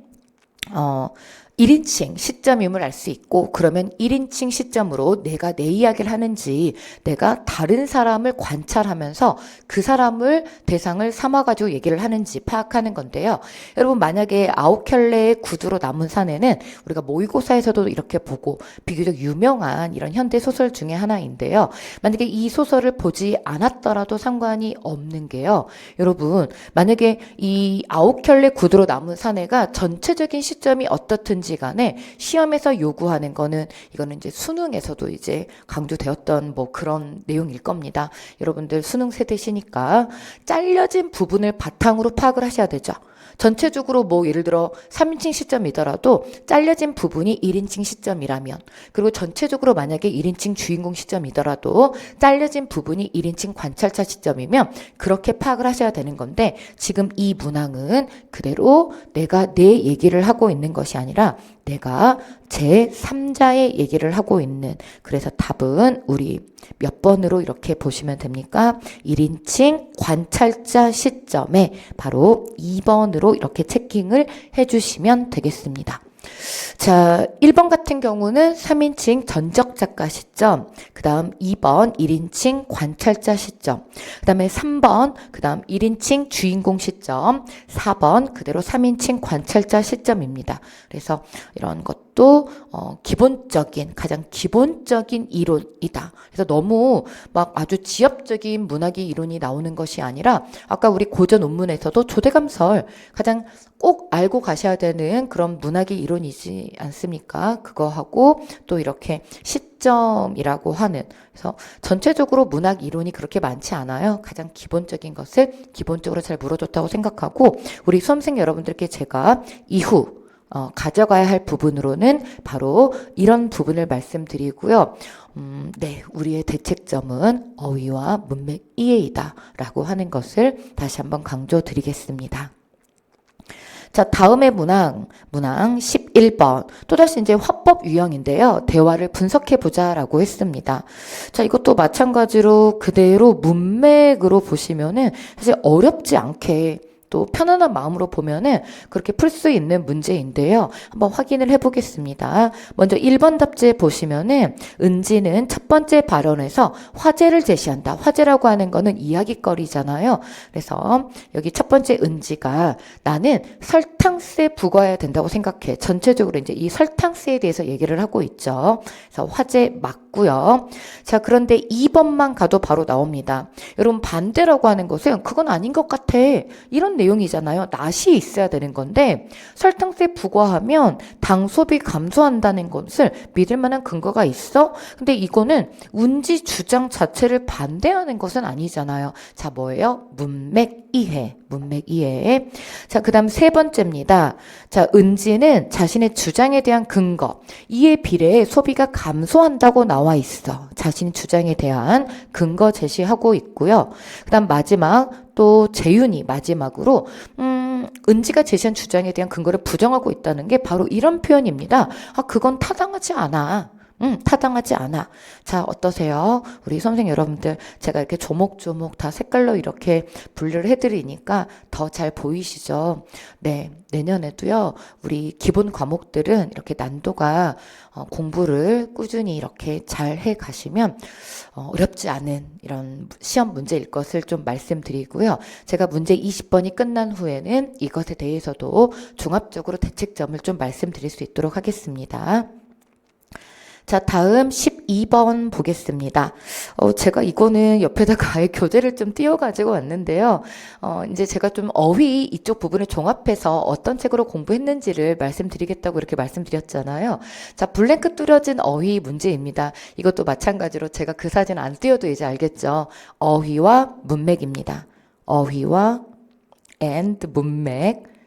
1인칭 시점임을 알 수 있고, 그러면 1인칭 시점으로 내가 내 이야기를 하는지, 내가 다른 사람을 관찰하면서 그 사람을 대상을 삼아가지고 얘기를 하는지 파악하는 건데요. 여러분, 만약에 아홉켤레의 구두로 남은 사내는 우리가 모의고사에서도 이렇게 보고 비교적 유명한 이런 현대 소설 중에 하나인데요. 만약에 이 소설을 보지 않았더라도 상관이 없는 게요. 여러분, 만약에 이 아홉켤레 구두로 남은 사내가 전체적인 시점이 어떻든지 간에 시험에서 요구하는 거는 이거는 이제 수능에서도 이제 강조되었던 뭐 그런 내용일 겁니다. 여러분들 수능 세대시니까 잘려진 부분을 바탕으로 파악을 하셔야 되죠. 전체적으로 뭐 예를 들어 3인칭 시점이더라도 잘려진 부분이 1인칭 시점이라면, 그리고 전체적으로 만약에 1인칭 주인공 시점이더라도 잘려진 부분이 1인칭 관찰자 시점이면 그렇게 파악을 하셔야 되는 건데, 지금 이 문항은 그대로 내가 내 얘기를 하고 있는 것이 아니라 내가 제3자의 얘기를 하고 있는, 그래서 답은 우리 몇 번으로 이렇게 보시면 됩니까? 1인칭 관찰자 시점에 바로 2번으로 이렇게 체킹을 해주시면 되겠습니다. 자, 1번 같은 경우는 3인칭 전적 작가 시점, 그 다음 2번 1인칭 관찰자 시점, 그 다음에 3번, 그 다음 1인칭 주인공 시점, 4번 그대로 3인칭 관찰자 시점입니다. 그래서 이런 것도 기본적인, 가장 기본적인 이론이다. 그래서 너무 막 아주 지엽적인 문학의 이론이 나오는 것이 아니라 아까 우리 고전 논문에서도 조대감설 가장 꼭 알고 가셔야 되는 그런 문학의 이론이지 않습니까? 그거하고 또 이렇게 시점이라고 하는, 그래서 전체적으로 문학 이론이 그렇게 많지 않아요. 가장 기본적인 것을 기본적으로 잘 물어줬다고 생각하고, 우리 수험생 여러분들께 제가 이후 가져가야 할 부분으로는 바로 이런 부분을 말씀드리고요. 네, 우리의 대책점은 어휘와 문맥 이해이다 라고 하는 것을 다시 한번 강조드리겠습니다. 자, 다음의 문항 11번. 또다시 이제 화법 유형인데요. 대화를 분석해보자 라고 했습니다. 자, 이것도 마찬가지로 그대로 문맥으로 보시면은 사실 어렵지 않게 또 편안한 마음으로 보면은 그렇게 풀 수 있는 문제인데요. 한번 확인을 해보겠습니다. 먼저 1번 답지 보시면은 은지는 첫 번째 발언에서 화제를 제시한다. 화제라고 하는 거는 이야기거리잖아요. 그래서 여기 첫 번째 은지가 나는 설탕세 부과해야 된다고 생각해. 전체적으로 이제 이 설탕세에 대해서 얘기를 하고 있죠. 그래서 화제 맞고요. 자, 그런데 2번만 가도 바로 나옵니다. 여러분 반대라고 하는 것은 그건 아닌 것 같아. 이런 내용이잖아요. 낫이 있어야 되는 건데 설탕세 부과하면 당 소비 감소한다는 것을 믿을 만한 근거가 있어? 근데 이거는 운지 주장 자체를 반대하는 것은 아니잖아요. 자, 뭐예요? 문맥 이해. 문맥 이해. 자, 그 다음 세 번째입니다. 자, 은지는 자신의 주장에 대한 근거, 이에 비례해 소비가 감소한다고 나와 있어. 자신의 주장에 대한 근거 제시하고 있고요. 그 다음 마지막 또 재윤이 마지막으로 은지가 제시한 주장에 대한 근거를 부정하고 있다는 게 바로 이런 표현입니다. 아, 그건 타당하지 않아. 타당하지 않아. 자, 어떠세요? 우리 선생님 여러분들, 제가 이렇게 조목조목 다 색깔로 이렇게 분류를 해드리니까 더 잘 보이시죠? 네, 내년에도요, 우리 기본 과목들은 이렇게 난도가 공부를 꾸준히 이렇게 잘 해 가시면 어렵지 않은 이런 시험 문제일 것을 좀 말씀드리고요. 제가 문제 20번이 끝난 후에는 이것에 대해서도 종합적으로 대책점을 좀 말씀드릴 수 있도록 하겠습니다. 자, 다음 12번 보겠습니다. 제가 이거는 옆에다가 아예 교재를 좀 띄워가지고 왔는데요. 이제 제가 좀 어휘 이쪽 부분을 종합해서 어떤 책으로 공부했는지를 말씀드리겠다고 이렇게 말씀드렸잖아요. 자, 블랭크 뚫어진 어휘 문제입니다. 이것도 마찬가지로 제가 그 사진 안 띄워도 이제 알겠죠. 어휘와 문맥입니다. 어휘와 and 문맥.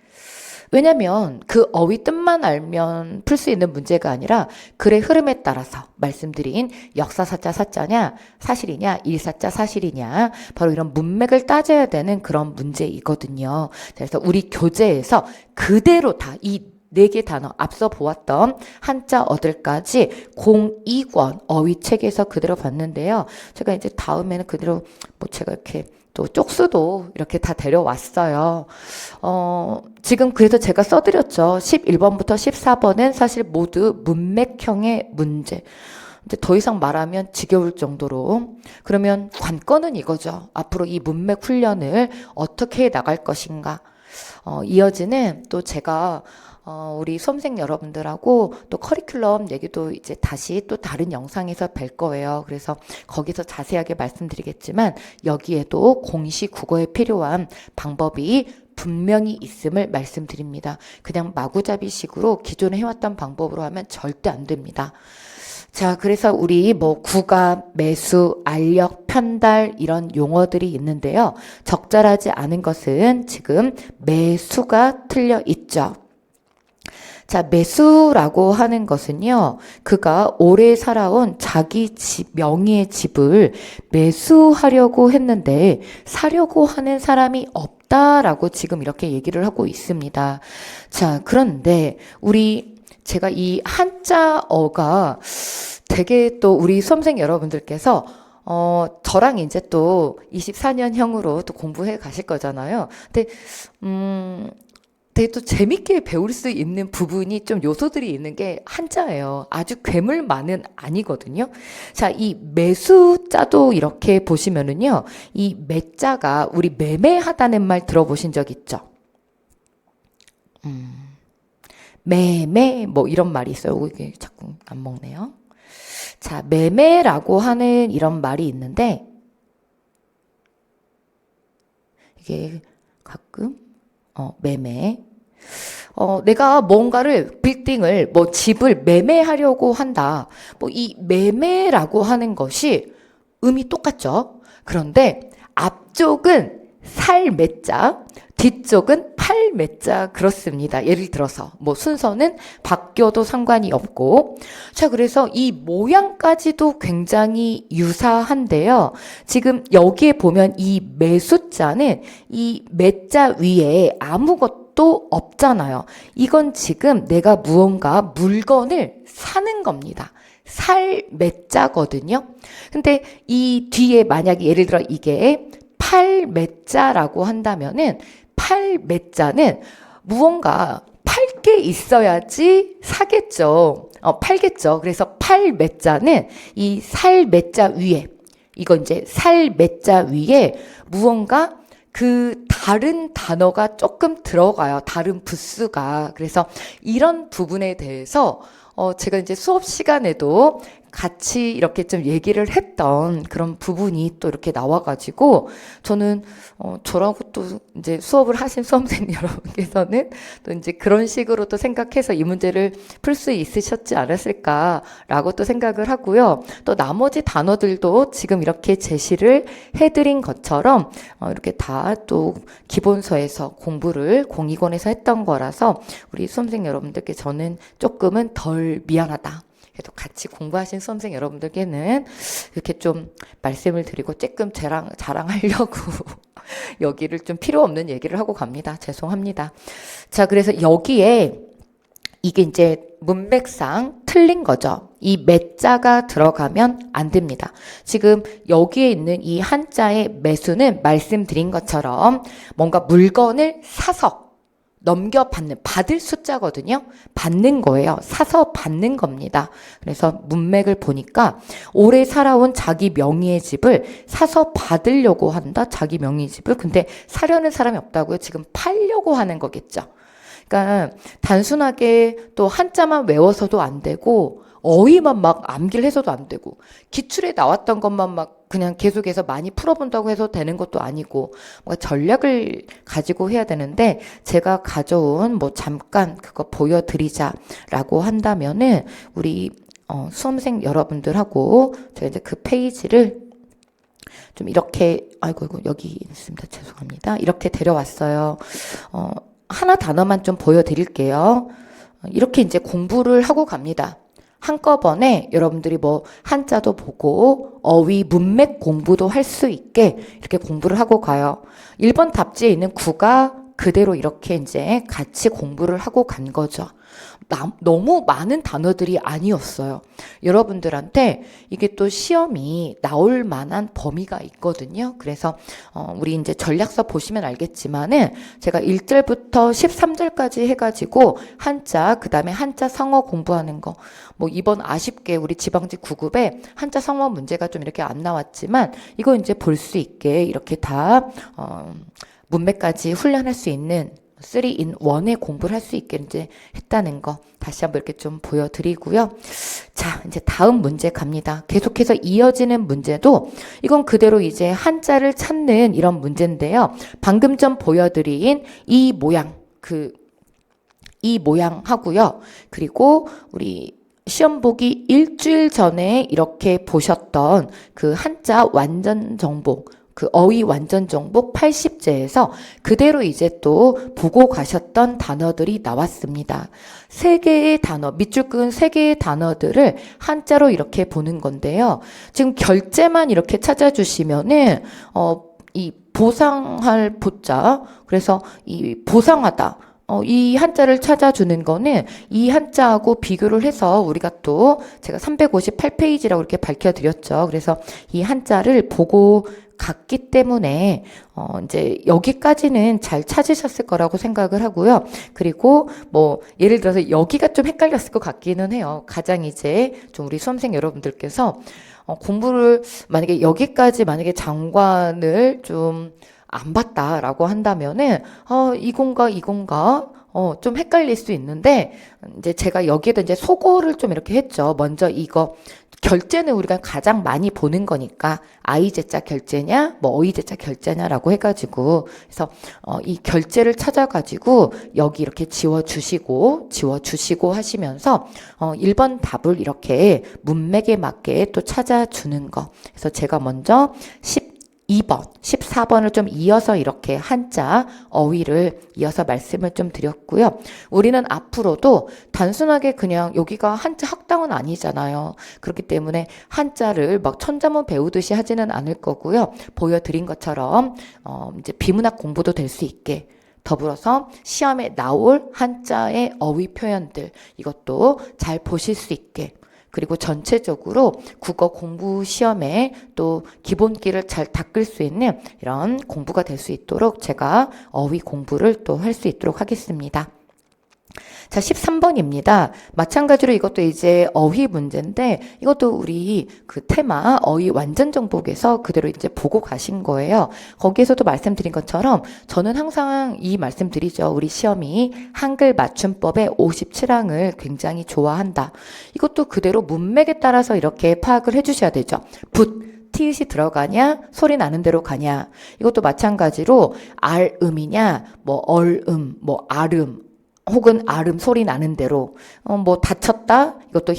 왜냐면 그 어휘 뜻만 알면 풀 수 있는 문제가 아니라 글의 흐름에 따라서 말씀드린 역사사자 사자냐 사실이냐 일사자 사실이냐 바로 이런 문맥을 따져야 되는 그런 문제이거든요. 그래서 우리 교재에서 그대로 다 이 4개 단어 앞서 보았던 한자 어들까지 02권 어휘책에서 그대로 봤는데요. 제가 이제 다음에는 그대로 뭐 제가 이렇게 또 쪽수도 이렇게 다 데려왔어요. 지금 그래서 제가 써드렸죠. 11번부터 14번은 사실 모두 문맥형의 문제. 이제 더 이상 말하면 지겨울 정도로. 그러면 관건은 이거죠. 앞으로 이 문맥 훈련을 어떻게 해 나갈 것인가. 이어지는 또 제가 우리 수험생 여러분들하고 또 커리큘럼 얘기도 이제 다시 또 다른 영상에서 뵐 거예요. 그래서 거기서 자세하게 말씀드리겠지만 여기에도 공식 국어에 필요한 방법이 분명히 있음을 말씀드립니다. 그냥 마구잡이식으로 기존에 해왔던 방법으로 하면 절대 안 됩니다. 자, 그래서 우리 뭐 구가, 매수, 알력, 편달 이런 용어들이 있는데요. 적절하지 않은 것은 지금 매수가 틀려 있죠. 자, 매수라고 하는 것은요, 그가 오래 살아온 자기 집, 명의의 집을 매수하려고 했는데 사려고 하는 사람이 없다라고 지금 이렇게 얘기를 하고 있습니다. 자, 그런데 제가 이 한자어가 되게 또 우리 수험생 여러분들께서 저랑 이제 또 24년형으로 또 공부해 가실 거잖아요. 근데 되게 또 재밌게 배울 수 있는 부분이 좀 요소들이 있는 게 한자예요. 아주 괴물만은 아니거든요. 자, 이 매수자도 이렇게 보시면은요, 이 매자가 우리 매매하다는 말 들어보신 적 있죠? 매매 뭐 이런 말이 있어요. 이게 자꾸 안 먹네요. 자, 매매라고 하는 이런 말이 있는데 이게 가끔 매매. 내가 뭔가를 빌딩을 뭐 집을 매매하려고 한다. 뭐 이 매매라고 하는 것이 음이 똑같죠. 그런데 앞쪽은 살 매자, 뒤쪽은 팔 매자 그렇습니다. 예를 들어서 뭐 순서는 바뀌어도 상관이 없고 자 그래서 이 모양까지도 굉장히 유사한데요. 지금 여기에 보면 이 매수자는 이 매자 위에 아무것도 없잖아요. 이건 지금 내가 무언가 물건을 사는 겁니다. 살 매자거든요. 근데 이 뒤에 만약에 예를 들어 이게 팔 매자라고 한다면은 팔매자는 무언가 팔 게 있어야지 사겠죠. 팔겠죠. 그래서 팔매자는 이 살매자 위에, 이거 이제 살매자 위에 무언가 그 다른 단어가 조금 들어가요. 다른 부수가. 그래서 이런 부분에 대해서 제가 이제 수업 시간에도 같이 이렇게 좀 얘기를 했던 그런 부분이 또 이렇게 나와가지고 저는 저라고 또 이제 수업을 하신 수험생 여러분께서는 또 이제 그런 식으로 또 생각해서 이 문제를 풀 수 있으셨지 않았을까라고 또 생각을 하고요. 또 나머지 단어들도 지금 이렇게 제시를 해드린 것처럼 이렇게 다 또 기본서에서 공부를 공익원에서 했던 거라서 우리 수험생 여러분들께 저는 조금은 덜 미안하다. 그래도 같이 공부하신 수험생 여러분들께는 이렇게 좀 말씀을 드리고 조금 자랑하려고 여기를 좀 필요 없는 얘기를 하고 갑니다. 죄송합니다. 자, 그래서 여기에 이게 이제 문맥상 틀린 거죠. 이 매자가 들어가면 안 됩니다. 지금 여기에 있는 이 한자의 매수는 말씀드린 것처럼 뭔가 물건을 사서 넘겨받는, 받을 숫자거든요. 받는 거예요. 사서 받는 겁니다. 그래서 문맥을 보니까 오래 살아온 자기 명의의 집을 사서 받으려고 한다. 자기 명의의 집을. 근데 사려는 사람이 없다고요. 지금 팔려고 하는 거겠죠. 그러니까 단순하게 또 한자만 외워서도 안 되고 어휘만 막 암기를 해서도 안 되고 기출에 나왔던 것만 막 그냥 계속해서 많이 풀어본다고 해서 되는 것도 아니고 뭔가 전략을 가지고 해야 되는데 제가 가져온 뭐 잠깐 그거 보여드리자라고 한다면은 우리 수험생 여러분들하고 제가 이제 그 페이지를 좀 이렇게 아이고 여기 있습니다. 죄송합니다. 이렇게 데려왔어요. 하나 단어만 좀 보여드릴게요. 이렇게 이제 공부를 하고 갑니다. 한꺼번에 여러분들이 뭐 한자도 보고 어휘 문맥 공부도 할 수 있게 이렇게 공부를 하고 가요. 1번 답지에 있는 구가 그대로 이렇게 이제 같이 공부를 하고 간 거죠. 너무 많은 단어들이 아니었어요. 여러분들한테 이게 또 시험이 나올 만한 범위가 있거든요. 그래서 우리 이제 전략서 보시면 알겠지만은 제가 1절부터 13절까지 해가지고 한자, 그 다음에 한자 성어 공부하는 거, 뭐 이번 아쉽게 우리 지방직 9급에 한자 성어 문제가 좀 이렇게 안 나왔지만 이거 이제 볼 수 있게 이렇게 다 문맥까지 훈련할 수 있는 3-in-1의 공부를 할 수 있게 이제 했다는 거 다시 한번 이렇게 좀 보여드리고요. 자, 이제 다음 문제 갑니다. 계속해서 이어지는 문제도 이건 그대로 이제 한자를 찾는 이런 문제인데요. 방금 전 보여드린 이 모양, 이 모양 하고요. 그리고 우리 시험 보기 일주일 전에 이렇게 보셨던 그 한자 완전 정복, 그 어휘 완전 정복 80제에서 그대로 이제 또 보고 가셨던 단어들이 나왔습니다. 3개의 단어, 밑줄 끈 3개의 단어들을 한자로 이렇게 보는 건데요. 지금 결제만 이렇게 찾아주시면은 이 보상할 보자, 그래서 이 보상하다, 이 한자를 찾아주는 거는 이 한자하고 비교를 해서 우리가 또 제가 358페이지라고 이렇게 밝혀드렸죠. 그래서 이 한자를 보고 갔기 때문에 이제 여기까지는 잘 찾으셨을 거라고 생각을 하고요. 그리고 뭐 예를 들어서 여기가 좀 헷갈렸을 것 같기는 해요. 가장 이제 좀 우리 수험생 여러분들께서 공부를 만약에 여기까지 만약에 장관을 좀 안 봤다라고 한다면은 이건가 좀 헷갈릴 수 있는데 이제 제가 여기에다 이제 소거를 좀 이렇게 했죠. 먼저 이거 결제는 우리가 가장 많이 보는 거니까 아이제자 결제냐 뭐 어이제자 결제냐라고 해가지고 그래서 이 결제를 찾아가지고 여기 이렇게 지워주시고 하시면서 1번 답을 이렇게 문맥에 맞게 또 찾아주는 거. 그래서 제가 먼저 12번, 14번을 좀 이어서 이렇게 한자, 어휘를 이어서 말씀을 좀 드렸고요. 우리는 앞으로도 단순하게 그냥 여기가 한자 학당은 아니잖아요. 그렇기 때문에 한자를 막 천자문 배우듯이 하지는 않을 거고요. 보여드린 것처럼 이제 비문학 공부도 될 수 있게 더불어서 시험에 나올 한자의 어휘 표현들 이것도 잘 보실 수 있게 그리고 전체적으로 국어 공부 시험에 또 기본기를 잘 닦을 수 있는 이런 공부가 될 수 있도록 제가 어휘 공부를 또 할 수 있도록 하겠습니다. 자, 13번입니다. 마찬가지로 이것도 이제 어휘 문제인데 이것도 우리 그 테마 어휘 완전 정복에서 그대로 이제 보고 가신 거예요. 거기에서도 말씀드린 것처럼 저는 항상 이 말씀드리죠. 우리 시험이 한글 맞춤법의 57항을 굉장히 좋아한다. 이것도 그대로 문맥에 따라서 이렇게 파악을 해주셔야 되죠. 티읕이 들어가냐, 소리 나는 대로 가냐. 이것도 마찬가지로 알음이냐, 뭐 얼음, 뭐 아름, 혹은 아름 소리 나는 대로 뭐 다쳤다 이것도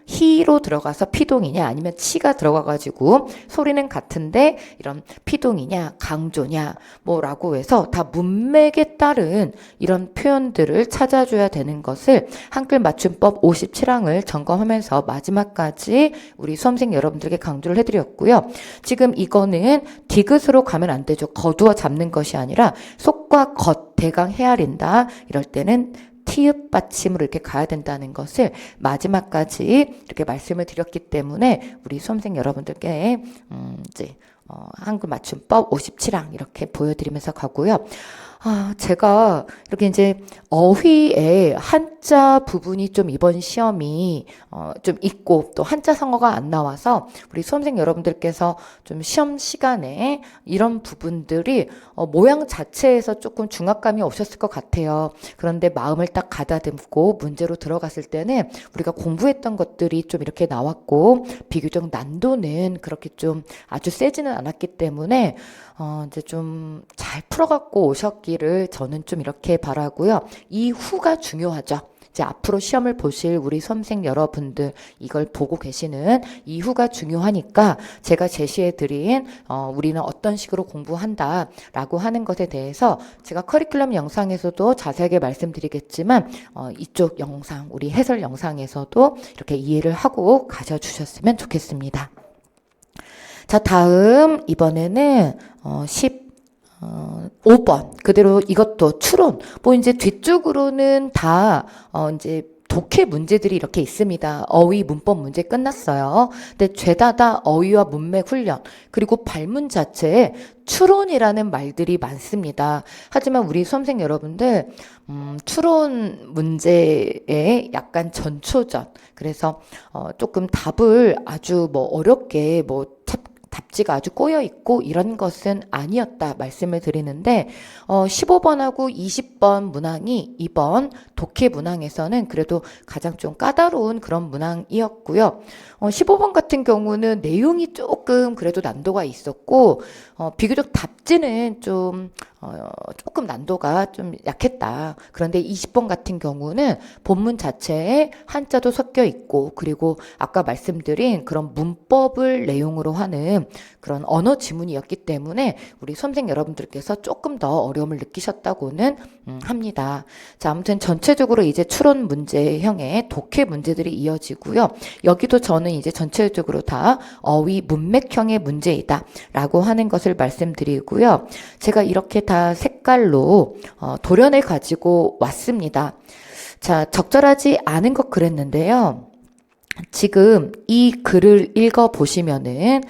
히로 들어가서 피동이냐 아니면 치가 들어가가지고 소리는 같은데 이런 피동이냐 강조냐 뭐라고 해서 다 문맥에 따른 이런 표현들을 찾아줘야 되는 것을 한글 맞춤법 57항을 점검하면서 마지막까지 우리 수험생 여러분들에게 강조를 해드렸고요. 지금 이거는 디귿으로 가면 안 되죠. 거두어 잡는 것이 아니라 속과 겉 대강 헤아린다. 이럴 때는 티읕 받침으로 이렇게 가야 된다는 것을 마지막까지 이렇게 말씀을 드렸기 때문에 우리 수험생 여러분들께 이제 한글 맞춤법 57항 이렇게 보여드리면서 가고요. 제가 이렇게 이제 어휘의 한자 부분이 좀 이번 시험이 좀 있고 또 한자 성어가 안 나와서 우리 수험생 여러분들께서 좀 시험 시간에 이런 부분들이 모양 자체에서 조금 중압감이 오셨을 것 같아요. 그런데 마음을 딱 가다듬고 문제로 들어갔을 때는 우리가 공부했던 것들이 좀 이렇게 나왔고 비교적 난도는 그렇게 좀 아주 세지는 않았기 때문에 이제 좀 잘 풀어갖고 오셨기를 저는 좀 이렇게 바라고요. 이후가 중요하죠. 이제 앞으로 시험을 보실 우리 수험생 여러분들 이걸 보고 계시는 이후가 중요하니까 제가 제시해드린 우리는 어떤 식으로 공부한다라고 하는 것에 대해서 제가 커리큘럼 영상에서도 자세하게 말씀드리겠지만 이쪽 영상, 우리 해설 영상에서도 이렇게 이해를 하고 가셔주셨으면 좋겠습니다. 자, 다음 이번에는 5번 그대로 이것도 추론 뭐 이제 뒤쪽으로는 다 이제 독해 문제들이 이렇게 있습니다. 어휘 문법 문제 끝났어요. 근데 죄다 다 어휘와 문맥 훈련 그리고 발문 자체에 추론이라는 말들이 많습니다. 하지만 우리 수험생 여러분들 추론 문제에 약간 전초전 그래서 조금 답을 아주 뭐 어렵게 뭐 답지가 아주 꼬여 있고 이런 것은 아니었다 말씀을 드리는데 15번하고 20번 문항이 이번 독해 문항에서는 그래도 가장 좀 까다로운 그런 문항이었고요. 15번 같은 경우는 내용이 조금 그래도 난도가 있었고 비교적 답지는 좀 조금 난도가 좀 약했다. 그런데 20번 같은 경우는 본문 자체에 한자도 섞여 있고 그리고 아까 말씀드린 그런 문법을 내용으로 하는 그런 언어 지문이었기 때문에 우리 수험생 여러분들께서 조금 더 어려움을 느끼셨다고는 합니다. 자, 아무튼 전체적으로 이제 추론 문제형의 독해 문제들이 이어지고요. 여기도 저는 이제 전체적으로 다 어휘 문맥형의 문제이다 라고 하는 것을 말씀드리고요. 제가 이렇게 다 색깔로 도련을 가지고 왔습니다. 자, 적절하지 않은 것 그랬는데요. 지금 이 글을 읽어보시면은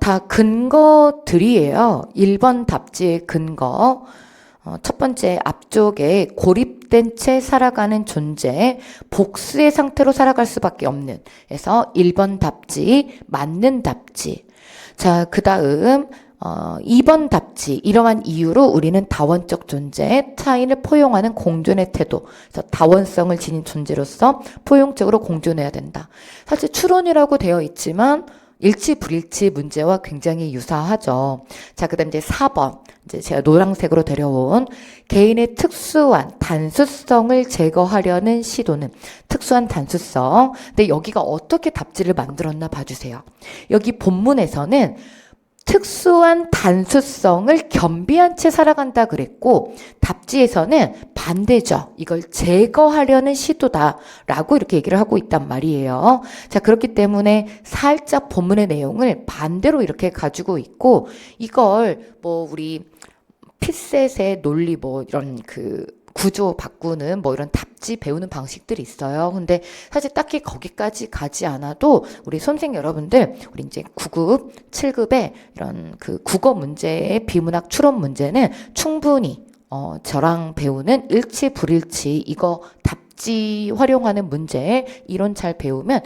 다 근거들이에요. 1번 답지의 근거. 첫 번째 앞쪽에 고립된 채 살아가는 존재, 복수의 상태로 살아갈 수밖에 없는. 그래서 1번 답지, 맞는 답지. 자, 그 다음 2번 답지, 이러한 이유로 우리는 다원적 존재, 타인을 포용하는 공존의 태도, 그래서 다원성을 지닌 존재로서 포용적으로 공존해야 된다. 사실 추론이라고 되어 있지만 일치 불일치 문제와 굉장히 유사하죠. 자, 그 다음 이제 4번. 이제 제가 노란색으로 데려온 개인의 특수한 단수성을 제거하려는 시도는 특수한 단수성. 근데 여기가 어떻게 답지를 만들었나 봐주세요. 여기 본문에서는 특수한 단수성을 겸비한 채 살아간다 그랬고 답지에서는 반대죠. 이걸 제거하려는 시도다라고 이렇게 얘기를 하고 있단 말이에요. 자, 그렇기 때문에 살짝 본문의 내용을 반대로 이렇게 가지고 있고 이걸 뭐 우리 피셋의 논리 뭐 이런 그 구조 바꾸는 뭐 이런 답지 배우는 방식들이 있어요. 근데 사실 딱히 거기까지 가지 않아도 우리 수험생 여러분들, 우리 이제 9급, 7급의 이런 그 국어 문제의 비문학 추론 문제는 충분히 저랑 배우는 일치 불일치 이거 답지 활용하는 문제 이론 잘 배우면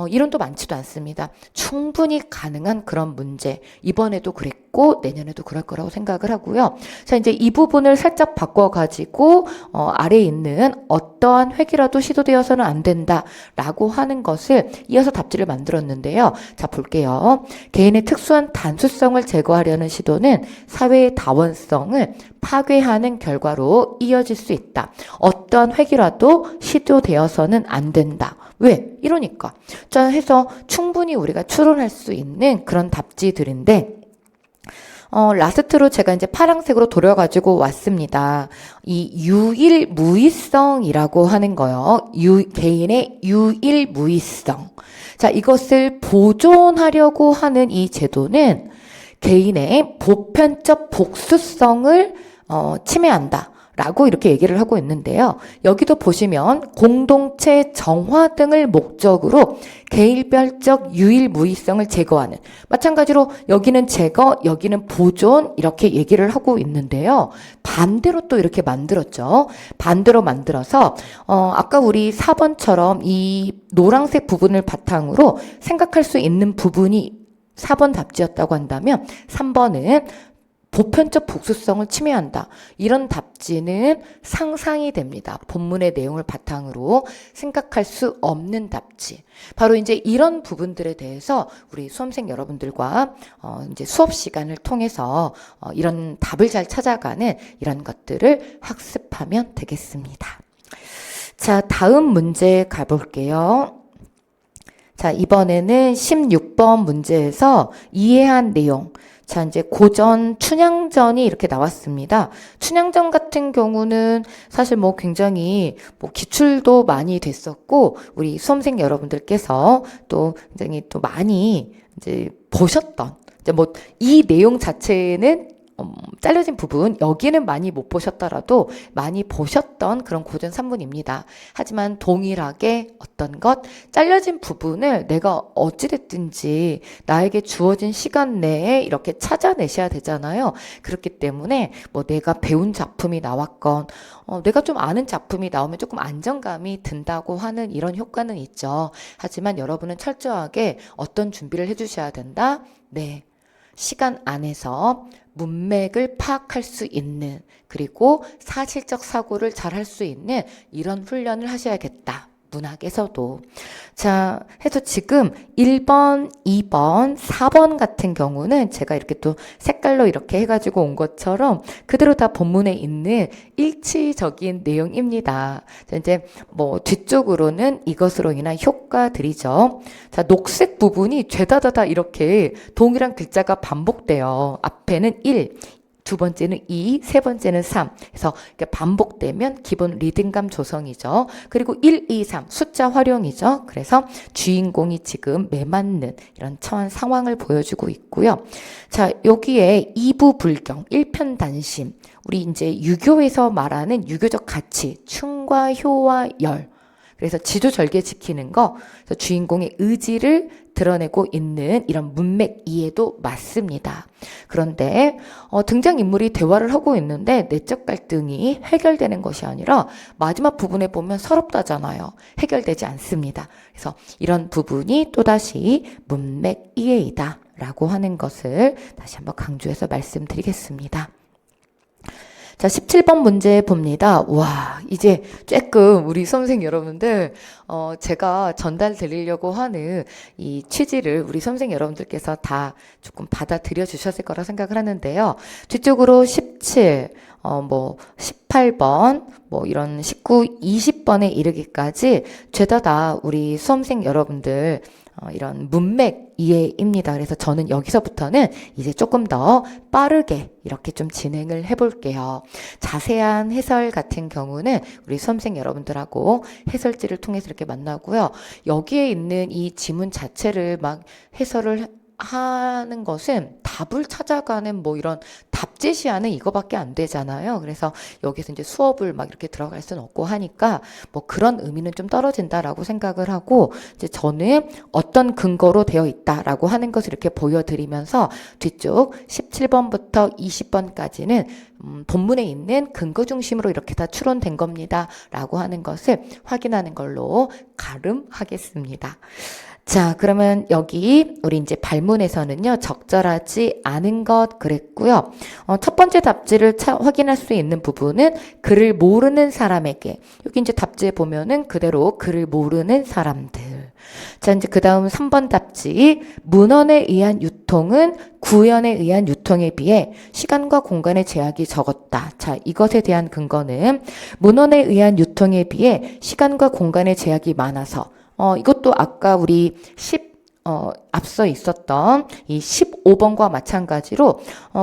이론도 많지도 않습니다. 충분히 가능한 그런 문제. 이번에도 그랬고 내년에도 그럴 거라고 생각을 하고요. 자, 이제 이 부분을 살짝 바꿔가지고 아래에 있는 어떠한 획이라도 시도되어서는 안 된다라고 하는 것을 이어서 답지를 만들었는데요. 자, 볼게요. 개인의 특수한 단수성을 제거하려는 시도는 사회의 다원성을 파괴하는 결과로 이어질 수 있다. 어떠한 획이라도 시도되어서는 안 된다. 왜? 이러니까. 자, 해서 충분히 우리가 추론할 수 있는 그런 답지들인데, 라스트로 제가 이제 파란색으로 도려가지고 왔습니다. 이 유일무이성이라고 하는 거요. 개인의 유일무이성. 자, 이것을 보존하려고 하는 이 제도는 개인의 보편적 복수성을 침해한다. 라고 이렇게 얘기를 하고 있는데요. 여기도 보시면 공동체 정화 등을 목적으로 개인별적 유일무이성을 제거하는, 마찬가지로 여기는 제거, 여기는 보존 이렇게 얘기를 하고 있는데요. 반대로 또 이렇게 만들었죠. 반대로 만들어서 아까 우리 4번처럼 이 노란색 부분을 바탕으로 생각할 수 있는 부분이 4번 답지였다고 한다면 3번은 보편적 복수성을 침해한다. 이런 답지는 상상이 됩니다. 본문의 내용을 바탕으로 생각할 수 없는 답지. 바로 이제 이런 부분들에 대해서 우리 수험생 여러분들과 이제 수업 시간을 통해서 이런 답을 잘 찾아가는 이런 것들을 학습하면 되겠습니다. 자, 다음 문제 가볼게요. 자, 이번에는 16번 문제에서 이해한 내용. 자, 이제 고전 춘향전이 이렇게 나왔습니다. 춘향전 같은 경우는 사실 뭐 굉장히 뭐 기출도 많이 됐었고, 우리 수험생 여러분들께서 또 굉장히 또 많이 이제 보셨던, 이제 뭐 이 내용 자체는 잘려진 부분, 여기는 많이 못 보셨더라도 많이 보셨던 그런 고전 산문입니다. 하지만 동일하게 어떤 것, 잘려진 부분을 내가 어찌됐든지 나에게 주어진 시간 내에 이렇게 찾아내셔야 되잖아요. 그렇기 때문에 뭐 내가 배운 작품이 나왔건, 내가 좀 아는 작품이 나오면 조금 안정감이 든다고 하는 이런 효과는 있죠. 하지만 여러분은 철저하게 어떤 준비를 해주셔야 된다? 네. 시간 안에서 문맥을 파악할 수 있는, 그리고 사실적 사고를 잘 할 수 있는 이런 훈련을 하셔야겠다. 문학에서도. 자, 해서 지금 1번, 2번, 4번 같은 경우는 제가 이렇게 또 색깔로 이렇게 해가지고 온 것처럼 그대로 다 본문에 있는 일치적인 내용입니다. 자, 이제 뭐 뒤쪽으로는 이것으로 인한 효과들이죠. 자, 녹색 부분이 죄다다다 이렇게 동일한 글자가 반복돼요. 앞에는 1, 두 번째는 2, 세 번째는 3. 그래서 이렇게 반복되면 기본 리듬감 조성이죠. 그리고 1, 2, 3 숫자 활용이죠. 그래서 주인공이 지금 매맞는 이런 처한 상황을 보여주고 있고요. 자, 여기에 이부불경, 일편단심. 우리 이제 유교에서 말하는 유교적 가치, 충과 효와 열. 그래서 지조절개 지키는 거, 그래서 주인공의 의지를 드러내고 있는 이런 문맥 이해도 맞습니다. 그런데 등장인물이 대화를 하고 있는데 내적 갈등이 해결되는 것이 아니라 마지막 부분에 보면 서럽다잖아요. 해결되지 않습니다. 그래서 이런 부분이 또다시 문맥 이해이다 라고 하는 것을 다시 한번 강조해서 말씀드리겠습니다. 자, 17번 문제 봅니다. 와, 이제 조금 우리 수험생 여러분들, 제가 전달 드리려고 하는 이 취지를 우리 수험생 여러분들께서 다 조금 받아들여 주셨을 거라 생각을 하는데요. 뒤쪽으로 17, 뭐 18번, 뭐 이런 19, 20번에 이르기까지 죄다 다 우리 수험생 여러분들 이런 문맥 이해입니다. 그래서 저는 여기서부터는 이제 조금 더 빠르게 이렇게 좀 진행을 해볼게요. 자세한 해설 같은 경우는 우리 수험생 여러분들하고 해설지를 통해서 이렇게 만나고요. 여기에 있는 이 지문 자체를 막 해설을 하는 것은 답을 찾아가는 뭐 이런 답 제시하는 이거밖에 안 되잖아요. 그래서 여기서 이제 수업을 막 이렇게 들어갈 수는 없고 하니까 뭐 그런 의미는 좀 떨어진다라고 생각을 하고, 이제 저는 어떤 근거로 되어 있다라고 하는 것을 이렇게 보여드리면서 뒤쪽 17번부터 20번까지는 본문에 있는 근거 중심으로 이렇게 다 추론된 겁니다 라고 하는 것을 확인하는 걸로 가름하겠습니다. 자, 그러면 여기 우리 이제 발문에서는요, 적절하지 않은 것 그랬고요. 첫 번째 답지를 확인할 수 있는 부분은 글을 모르는 사람에게, 여기 이제 답지에 보면은 그대로 글을 모르는 사람들. 자, 이제 그 다음 3번 답지, 문헌에 의한 유통은 구현에 의한 유통에 비해 시간과 공간의 제약이 적었다. 자, 이것에 대한 근거는 문헌에 의한 유통에 비해 시간과 공간의 제약이 많아서, 이것도 아까 우리 앞서 있었던 이 15번과 마찬가지로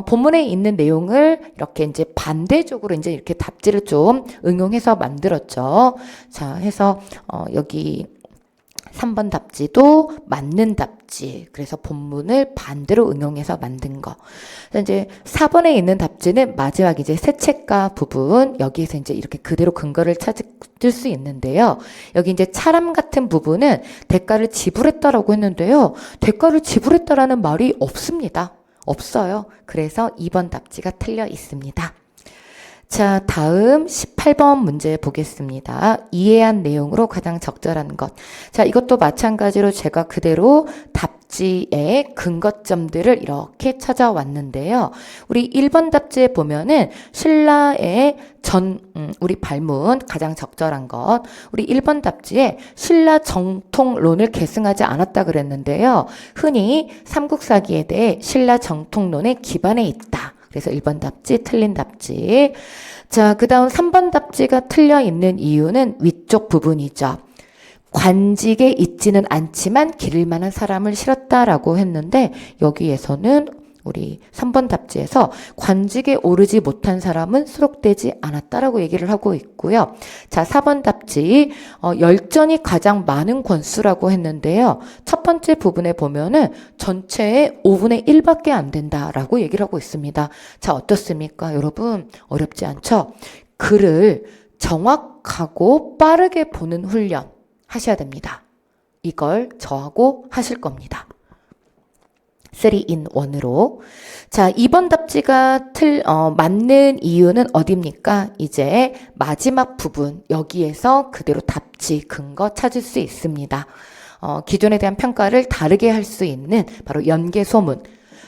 본문에 있는 내용을 이렇게 이제 반대쪽으로 이제 이렇게 답지를 좀 응용해서 만들었죠. 자, 해서 여기 3번 답지도 맞는 답지. 그래서 본문을 반대로 응용해서 만든 거. 이제 4번에 있는 답지는 마지막 이제 세책가 부분, 여기에서 이제 이렇게 그대로 근거를 찾을 수 있는데요. 여기 이제 차람 같은 부분은 대가를 지불했다라고 했는데요. 대가를 지불했다라는 말이 없습니다. 없어요. 그래서 2번 답지가 틀려 있습니다. 자, 다음 18번 문제 보겠습니다. 이해한 내용으로 가장 적절한 것. 자, 이것도 마찬가지로 제가 그대로 답지의 근거점들을 이렇게 찾아왔는데요. 우리 1번 답지에 보면은 신라의 우리 발문 가장 적절한 것. 우리 1번 답지에 신라 정통론을 계승하지 않았다 그랬는데요. 흔히 삼국사기에 대해 신라 정통론의 기반에 있다. 그래서 1번 답지 틀린 답지. 자, 그 다음 3번 답지가 틀려 있는 이유는 위쪽 부분이죠. 관직에 있지는 않지만 기를 만한 사람을 실었다라고 했는데, 여기에서는 우리 3번 답지에서 관직에 오르지 못한 사람은 수록되지 않았다라고 얘기를 하고 있고요. 자, 4번 답지, 열전이 가장 많은 권수라고 했는데요. 첫 번째 부분에 보면은 전체의 5분의 1밖에 안 된다라고 얘기를 하고 있습니다. 자, 어떻습니까? 여러분, 어렵지 않죠? 글을 정확하고 빠르게 보는 훈련 하셔야 됩니다. 이걸 저하고 하실 겁니다. 3-in-1으로. 자, 2번 답지가 맞는 이유는 어디입니까? 이제 마지막 부분, 여기에서 그대로 답지, 근거 찾을 수 있습니다. 기존에 대한 평가를 다르게 할 수 있는 바로 연계소문.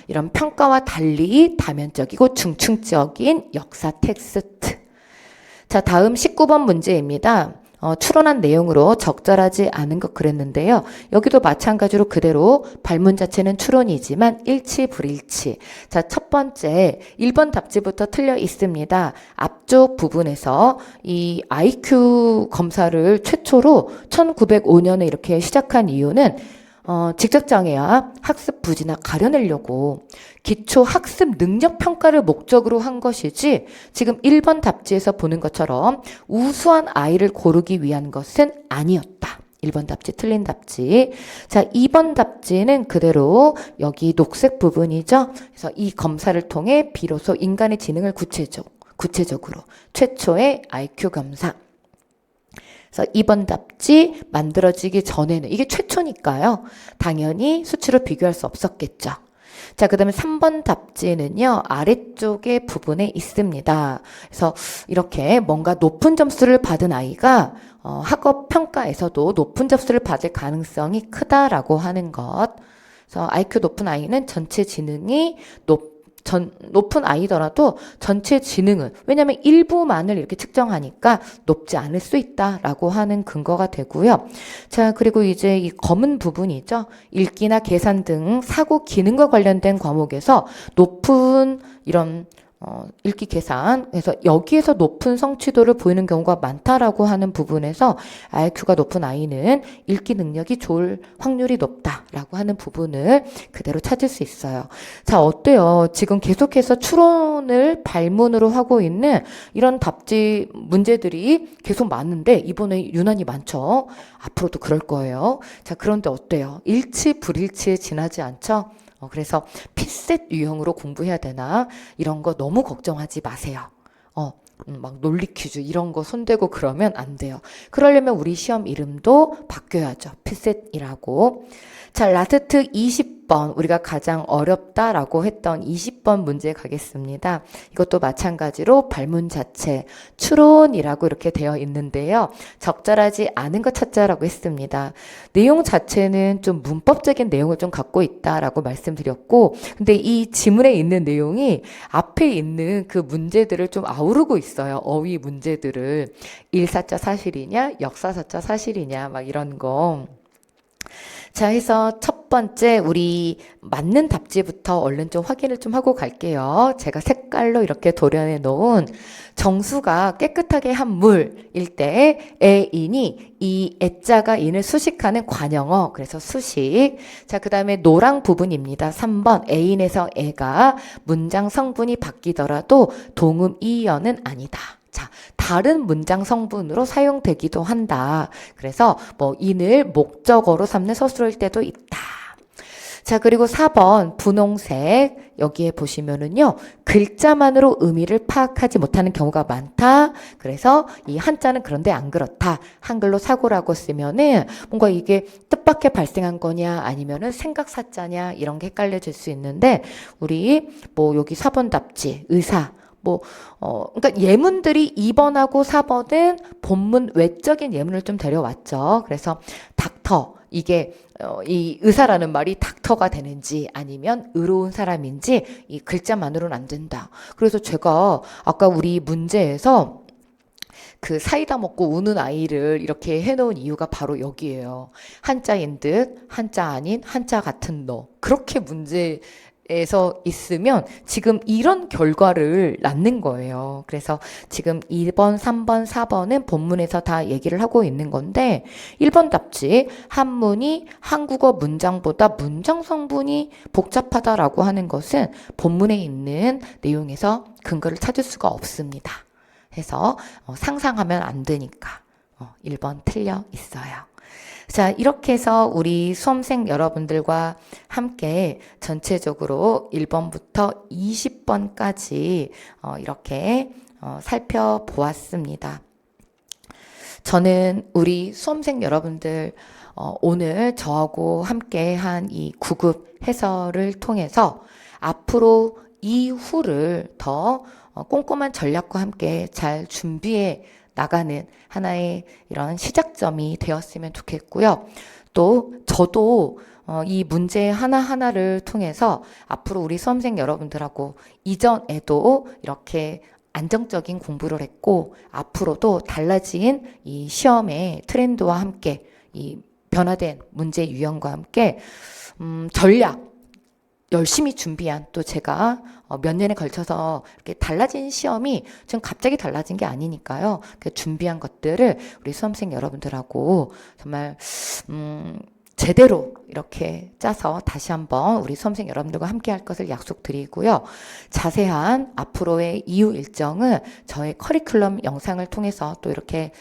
이런 평가와 달리 다면적이고 중층적인 역사 텍스트. 자, 다음 19번 문제입니다. 추론한 내용으로 적절하지 않은 것 그랬는데요. 여기도 마찬가지로 그대로 발문 자체는 추론이지만 일치 불일치. 자, 첫 번째 1번 답지부터 틀려 있습니다. 앞쪽 부분에서 이 IQ 검사를 최초로 1905년에 이렇게 시작한 이유는 직접장애와 학습 부진을 가려내려고 기초 학습 능력 평가를 목적으로 한 것이지, 지금 1번 답지에서 보는 것처럼 우수한 아이를 고르기 위한 것은 아니었다. 1번 답지 틀린 답지. 자, 2번 답지는 그대로 여기 녹색 부분이죠. 그래서 이 검사를 통해 비로소 인간의 지능을 구체적으로 최초의 IQ 검사. 그래서 2번 답지 만들어지기 전에는 이게 최초니까요. 당연히 수치로 비교할 수 없었겠죠. 자, 그 다음에 3번 답지는요, 아래쪽에 부분에 있습니다. 그래서 이렇게 뭔가 높은 점수를 받은 아이가 학업 평가에서도 높은 점수를 받을 가능성이 크다라고 하는 것. 그래서 IQ 높은 아이는 전체 지능이 높은 아이더라도 전체 지능은, 왜냐하면 일부만을 이렇게 측정하니까 높지 않을 수 있다라고 하는 근거가 되고요. 자, 그리고 이제 이 검은 부분이죠. 읽기나 계산 등 사고 기능과 관련된 과목에서 높은 이런 읽기 계산, 그래서 여기에서 높은 성취도를 보이는 경우가 많다라고 하는 부분에서 IQ가 높은 아이는 읽기 능력이 좋을 확률이 높다라고 하는 부분을 그대로 찾을 수 있어요. 자, 어때요? 지금 계속해서 추론을 발문으로 하고 있는 이런 답지 문제들이 계속 많은데 이번에 유난히 많죠? 앞으로도 그럴 거예요. 자, 그런데 어때요? 일치 불일치에 지나지 않죠? 그래서 피셋 유형으로 공부해야 되나? 이런 거 너무 걱정하지 마세요. 막 논리 퀴즈 이런 거 손대고 그러면 안 돼요. 그러려면 우리 시험 이름도 바뀌어야죠. 피셋이라고. 자, 라스트 20번, 우리가 가장 어렵다라고 했던 20번 문제 가겠습니다. 이것도 마찬가지로 발문 자체, 추론이라고 이렇게 되어 있는데요. 적절하지 않은 것 찾자라고 했습니다. 내용 자체는 좀 문법적인 내용을 좀 갖고 있다라고 말씀드렸고, 근데 이 지문에 있는 내용이 앞에 있는 그 문제들을 좀 아우르고 있어요. 어휘 문제들을. 일사자 사실이냐, 역사사자 사실이냐, 막 이런 거. 자, 해서 첫 번째 우리 맞는 답지부터 얼른 좀 확인을 좀 하고 갈게요. 제가 색깔로 이렇게 도려내 놓은 정수가 깨끗하게 한 물일 때 애인이 이 애자가 인을 수식하는 관형어, 그래서 수식. 자, 그 다음에 노랑 부분입니다. 3번 애인에서 애가 문장 성분이 바뀌더라도 동음 이연은 아니다. 자, 다른 문장 성분으로 사용되기도 한다. 그래서 뭐 인을 목적어로 삼는 서술일 때도 있다. 자, 그리고 4번 분홍색 여기에 보시면은요. 글자만으로 의미를 파악하지 못하는 경우가 많다. 그래서 이 한자는 그런데 안 그렇다. 한글로 사고라고 쓰면은 뭔가 이게 뜻밖의 발생한 거냐 아니면은 생각사자냐 이런 게 헷갈려질 수 있는데 우리 뭐 여기 4번 답지 의사 그러니까 예문들이 2번하고 4번은 본문 외적인 예문을 좀 데려왔죠. 그래서 닥터, 이게, 이 의사라는 말이 닥터가 되는지 아니면 의로운 사람인지 이 글자만으로는 안 된다. 그래서 제가 아까 우리 문제에서 그 사이다 먹고 우는 아이를 이렇게 해놓은 이유가 바로 여기예요. 한자인 듯, 한자 아닌, 한자 같은 너. 그렇게 문제에서 있으면 지금 이런 결과를 낳는 거예요. 그래서 지금 1번, 3번, 4번은 본문에서 다 얘기를 하고 있는 건데 1번 답지 한문이 한국어 문장보다 문장 성분이 복잡하다라고 하는 것은 본문에 있는 내용에서 근거를 찾을 수가 없습니다. 해서 상상하면 안 되니까 1번 틀려 있어요. 자, 이렇게 해서 우리 수험생 여러분들과 함께 전체적으로 1번부터 20번까지 이렇게 살펴보았습니다. 저는 우리 수험생 여러분들 오늘 저하고 함께 한 이 9급 해설을 통해서 앞으로 이후를 더 꼼꼼한 전략과 함께 잘 준비해 나가는 하나의 이런 시작점이 되었으면 좋겠고요. 또 저도 이 문제 하나하나를 통해서 앞으로 우리 수험생 여러분들하고 이전에도 이렇게 안정적인 공부를 했고 앞으로도 달라진 이 시험의 트렌드와 함께 이 변화된 문제 유형과 함께 전략 열심히 준비한 또 제가 몇 년에 걸쳐서 이렇게 달라진 시험이 지금 갑자기 달라진 게 아니니까요. 그 준비한 것들을 우리 수험생 여러분들하고 정말 제대로 이렇게 짜서 다시 한번 우리 수험생 여러분들과 함께 할 것을 약속드리고요. 자세한 앞으로의 이후 일정은 저의 커리큘럼 영상을 통해서 또 이렇게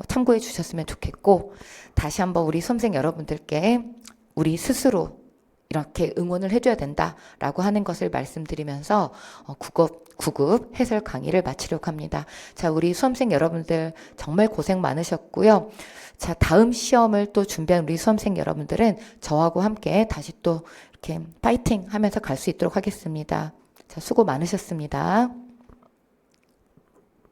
참고해 주셨으면 좋겠고 다시 한번 우리 수험생 여러분들께 우리 스스로 이렇게 응원을 해줘야 된다라고 하는 것을 말씀드리면서 9급 해설 강의를 마치려고 합니다. 자, 우리 수험생 여러분들 정말 고생 많으셨고요. 자, 다음 시험을 또 준비한 우리 수험생 여러분들은 저하고 함께 다시 또 이렇게 파이팅 하면서 갈 수 있도록 하겠습니다. 자, 수고 많으셨습니다.